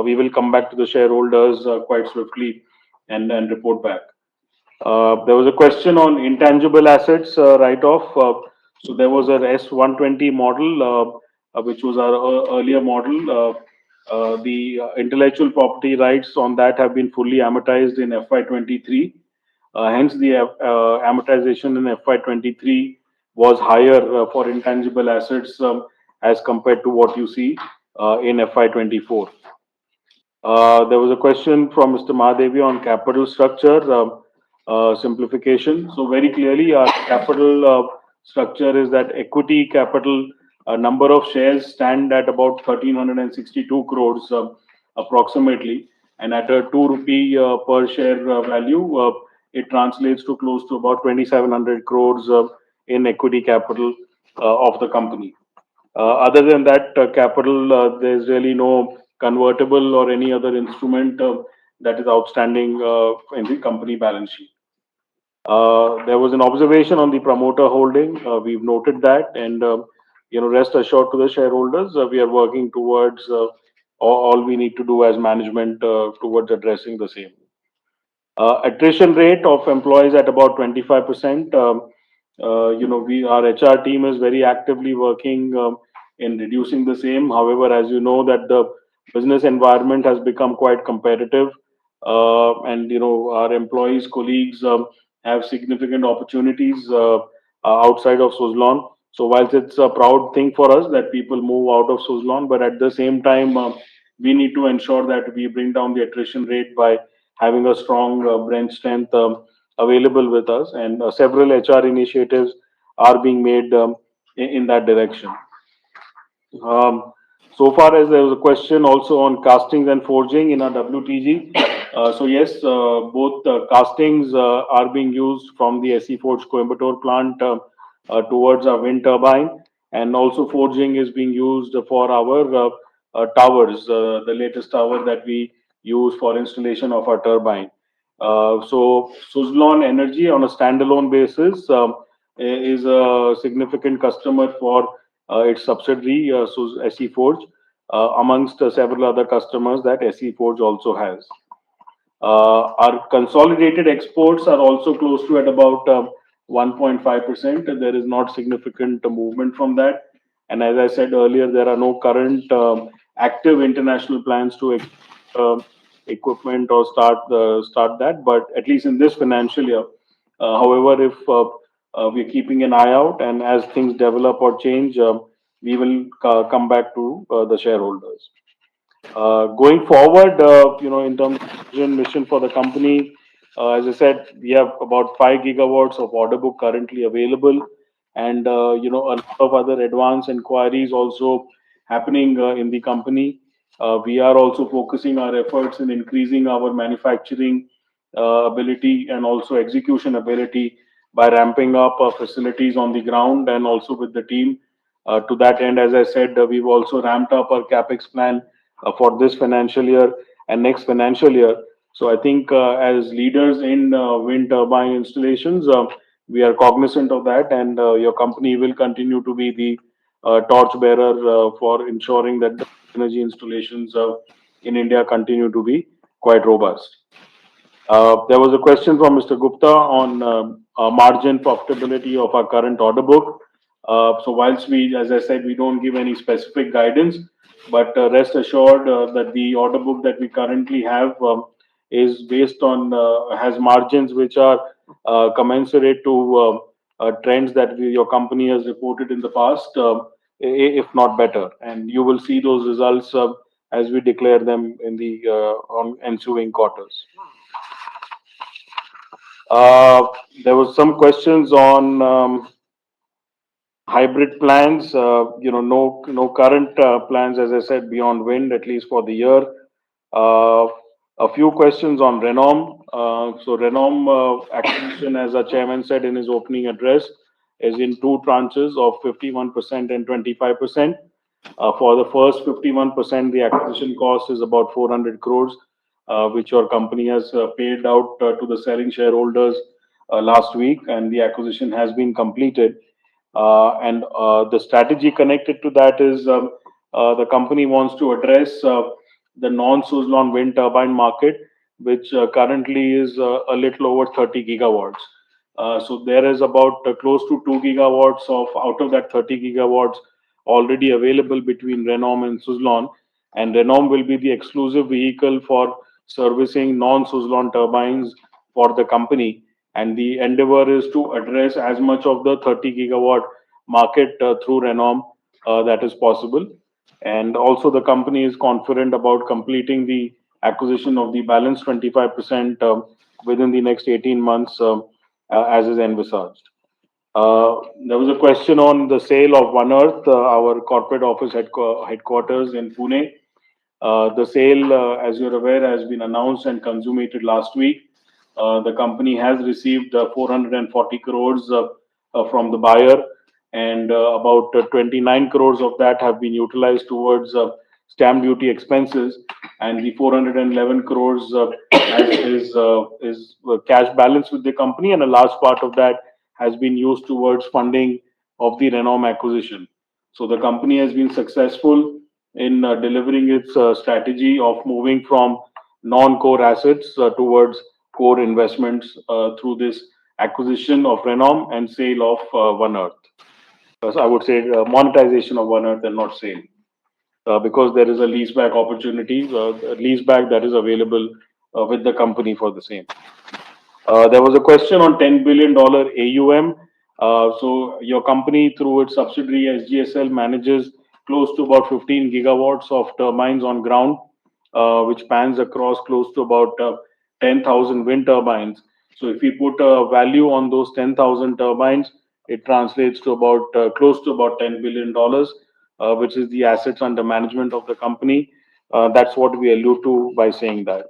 we will come back to the shareholders quite swiftly and report back. There was a question on intangible assets write-off. So there was a S120 model, which was our earlier model. The intellectual property rights on that have been fully amortized in FY23. Hence, the amortization in FY23 was higher for intangible assets as compared to what you see in FY24. There was a question from Mr. Mahadevi on capital structure simplification. So very clearly, our capital structure is that equity capital number of shares stand at about 1362 crores approximately, and at a 2 rupee per share value, it translates to close to about 2700 crores in equity capital of the company. Other than that capital, there's really no convertible or any other instrument that is outstanding in the company balance sheet. There was an observation on the promoter holding. We've noted that, and rest assured to the shareholders, we are working towards all we need to do as management towards addressing the same. Attrition rate of employees at about 25%. Our HR team is very actively working in reducing the same. However, as you know, that the business environment has become quite competitive, and our employees, colleagues have significant opportunities outside of Suzlon. So whilst it's a proud thing for us that people move out of Suzlon, but at the same time, we need to ensure that we bring down the attrition rate by having a strong bench strength available with us, and several HR initiatives are being made in that direction. So far as there was a question also on castings and forging in our WTG. So yes, both castings are being used from the SE Forge Coimbatore plant towards our wind turbine, and also forging is being used for our towers, the latest tower that we use for installation of our turbine. So Suzlon Energy on a standalone basis is a significant customer for its subsidiary SE Forge, amongst several other customers that SE Forge also has. Our consolidated exports are also close to at about 1.5%. There is not significant movement from that. And as I said earlier, there are no current active international plans to equipment or start that. But at least in this financial year, however, if we're keeping an eye out, and as things develop or change, we will come back to the shareholders. Going forward, in terms of vision, mission for the company, as I said, we have about 5 gigawatts of order book currently available, and a lot of other advanced inquiries also happening in the company. We are also focusing our efforts in increasing our manufacturing ability and also execution ability by ramping up our facilities on the ground and also with the team. To that end, as I said, we've also ramped up our capex plan for this financial year and next financial year. So I think as leaders in wind turbine installations, we are cognizant of that, and your company will continue to be the torchbearer for ensuring that the energy installations in India continue to be quite robust. There was a question from Mr. Gupta on margin profitability of our current order book. So whilst we, as I said, we don't give any specific guidance, but rest assured that the order book that we currently have is based on has margins which are commensurate to trends that your company has reported in the past, if not better. And you will see those results as we declare them in the on ensuing quarters. There was some questions on hybrid plans. No current plans, as I said, beyond wind, at least for the year. A few questions on Renom. So Renom acquisition, as our chairman said in his opening address, is in two tranches of 51% and 25%. For the first 51%, the acquisition cost is about 400 crores, which your company has paid out to the selling shareholders last week, and the acquisition has been completed. And the strategy connected to that is the company wants to address the non-Suzlon wind turbine market, which currently is a little over 30 gigawatts. So there is about close to 2 gigawatts of out of that 30 gigawatts already available between Renom and Suzlon, and Renom will be the exclusive vehicle for servicing non-Suzlon turbines for the company. And the endeavor is to address as much of the 30 gigawatt market through Renom that is possible. And also, the company is confident about completing the acquisition of the balance 25% within the next 18 months, as is envisaged. There was a question on the sale of One Earth, our corporate office headquarters in Pune. The sale, as you're aware, has been announced and consummated last week. The company has received 440 crores from the buyer, and about 29 crores of that have been utilized towards stamp duty expenses, and the 411 crores is cash balance with the company, and a large part of that has been used towards funding of the Renom acquisition. So the company has been successful in delivering its strategy of moving from non-core assets towards core investments through this acquisition of Renom and sale of One Earth. So I would say monetization of One Earth and not sale, because there is a leaseback opportunity, a leaseback that is available with the company for the same. There was a question on $10 billion AUM. So your company, through its subsidiary SGSL, manages close to about 15 gigawatts of turbines on ground, which spans across close to about 10,000 wind turbines. So if we put a value on those 10,000 turbines, it translates to about close to about $10 billion, which is the assets under management of the company. That's what we allude to by saying that.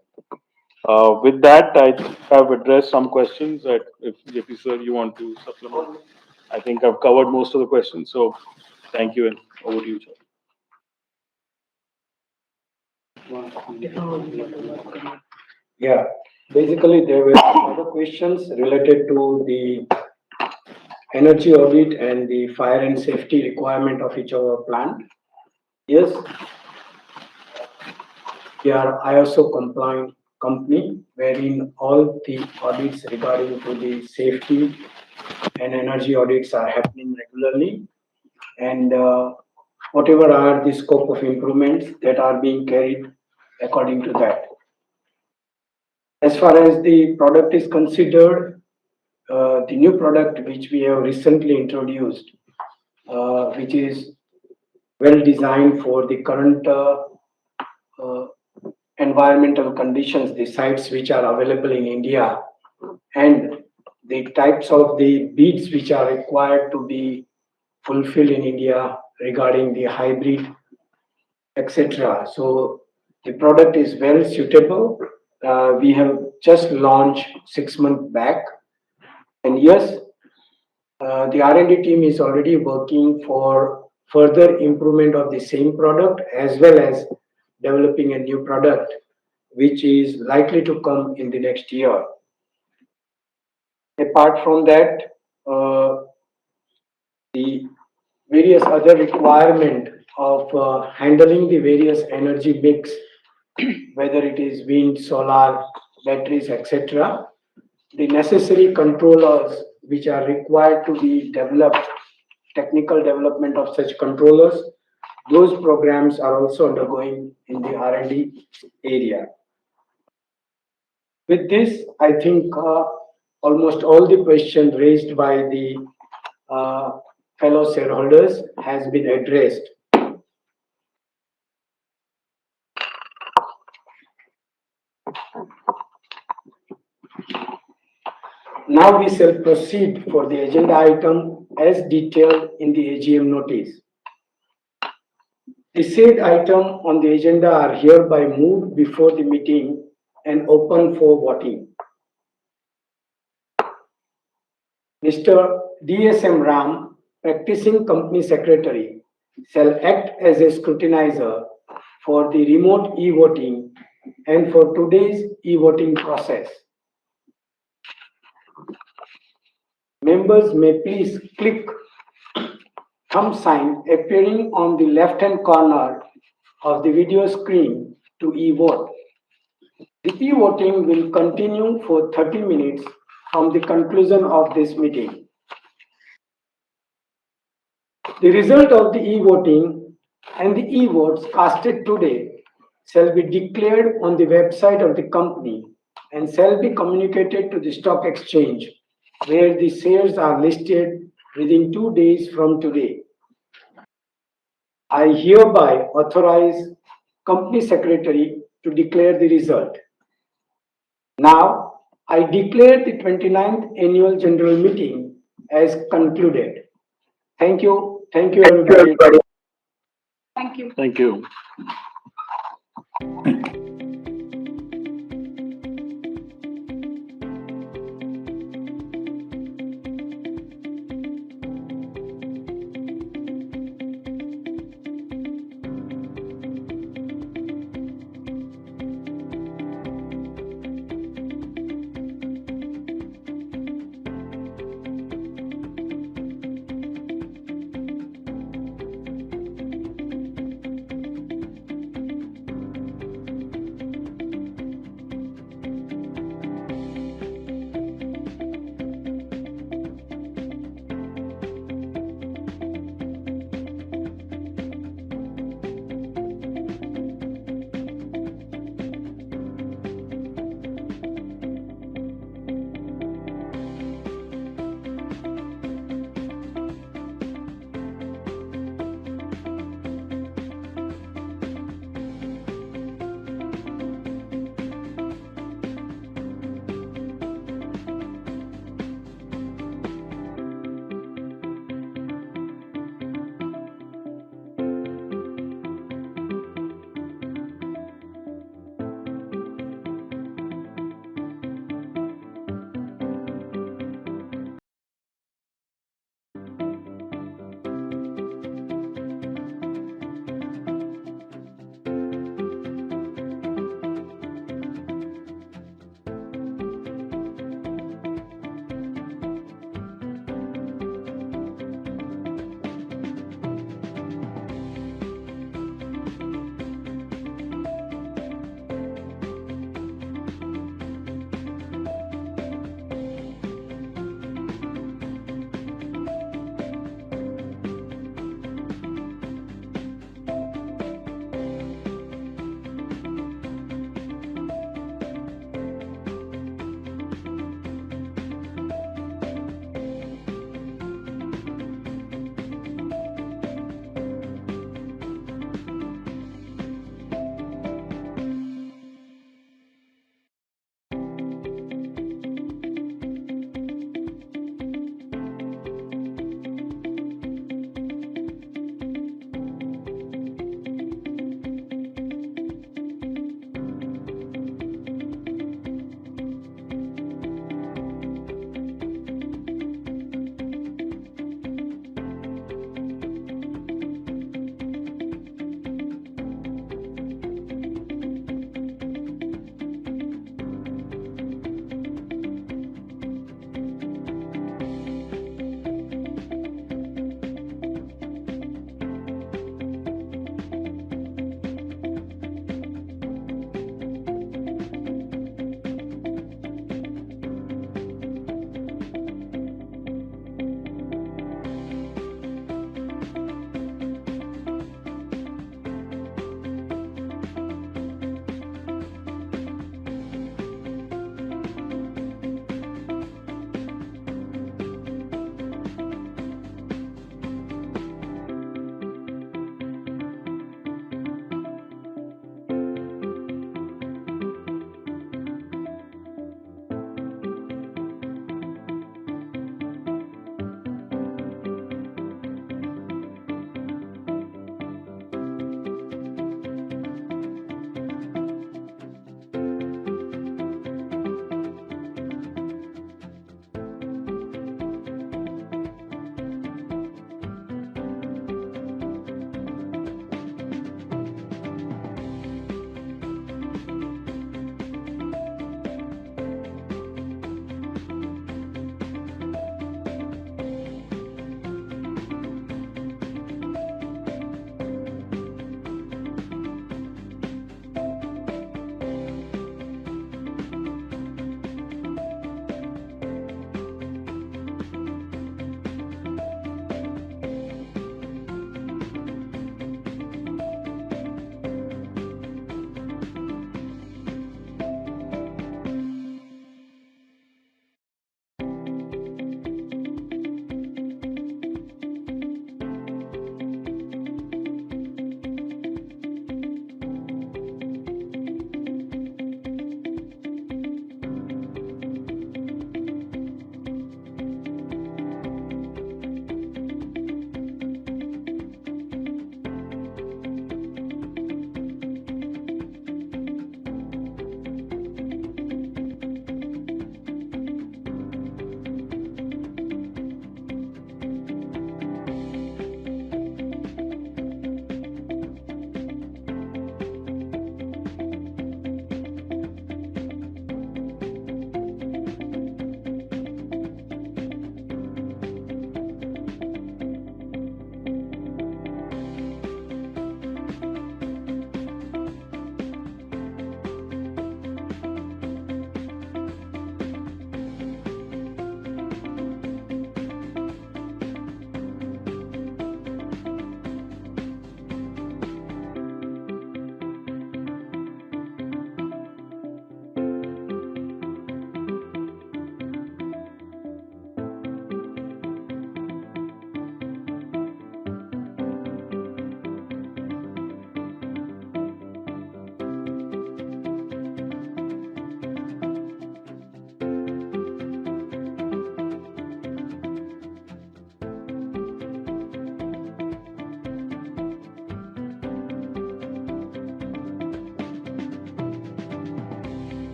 With that, I think I've addressed some questions. That if JP sir, you want to supplement, I think I've covered most of the questions. So thank you, and over to you, sir. Yeah, basically there were other questions related to the energy audit and the fire and safety requirement of each of our plant. Yes, we are ISO compliant company wherein all the audits regarding to the safety and energy audits are happening regularly, and whatever are the scope of improvements that are being carried according to that. As far as the product is considered, the new product which we have recently introduced, which is well designed for the current environmental conditions, the sites which are available in India, and the types of the bids which are required to be fulfilled in India regarding the hybrid, etc. So the product is well suitable. We have just launched 6 months back, and yes, the R&D team is already working for further improvement of the same product as well as developing a new product which is likely to come in the next year. Apart from that, the various other requirement of handling the various energy mix, whether it is wind, solar, batteries, etc., the necessary controllers which are required to be developed, technical development of such controllers, those programs are also undergoing in the R&D area. With this, I think almost all the questions raised by the fellow shareholders has been addressed. Now we shall proceed for the agenda item as detailed in the AGM notice. The said item on the agenda are hereby moved before the meeting and open for voting. Mr. DSM Ram, practicing company secretary, shall act as a scrutinizer for the remote e-voting and for today's e-voting process. Members may please click thumb sign appearing on the left-hand corner of the video screen to e-vote. The e-voting will continue for 30 minutes from the conclusion of this meeting. The result of the e-voting and the e-votes casted today shall be declared on the website of the company and shall be communicated to the stock exchange, where the shares are listed within 2 days from today. I hereby authorize Company Secretary to declare the result. Now, I declare the 29th Annual General Meeting as concluded. Thank you. Thank you, everybody. Thank you. Thank you.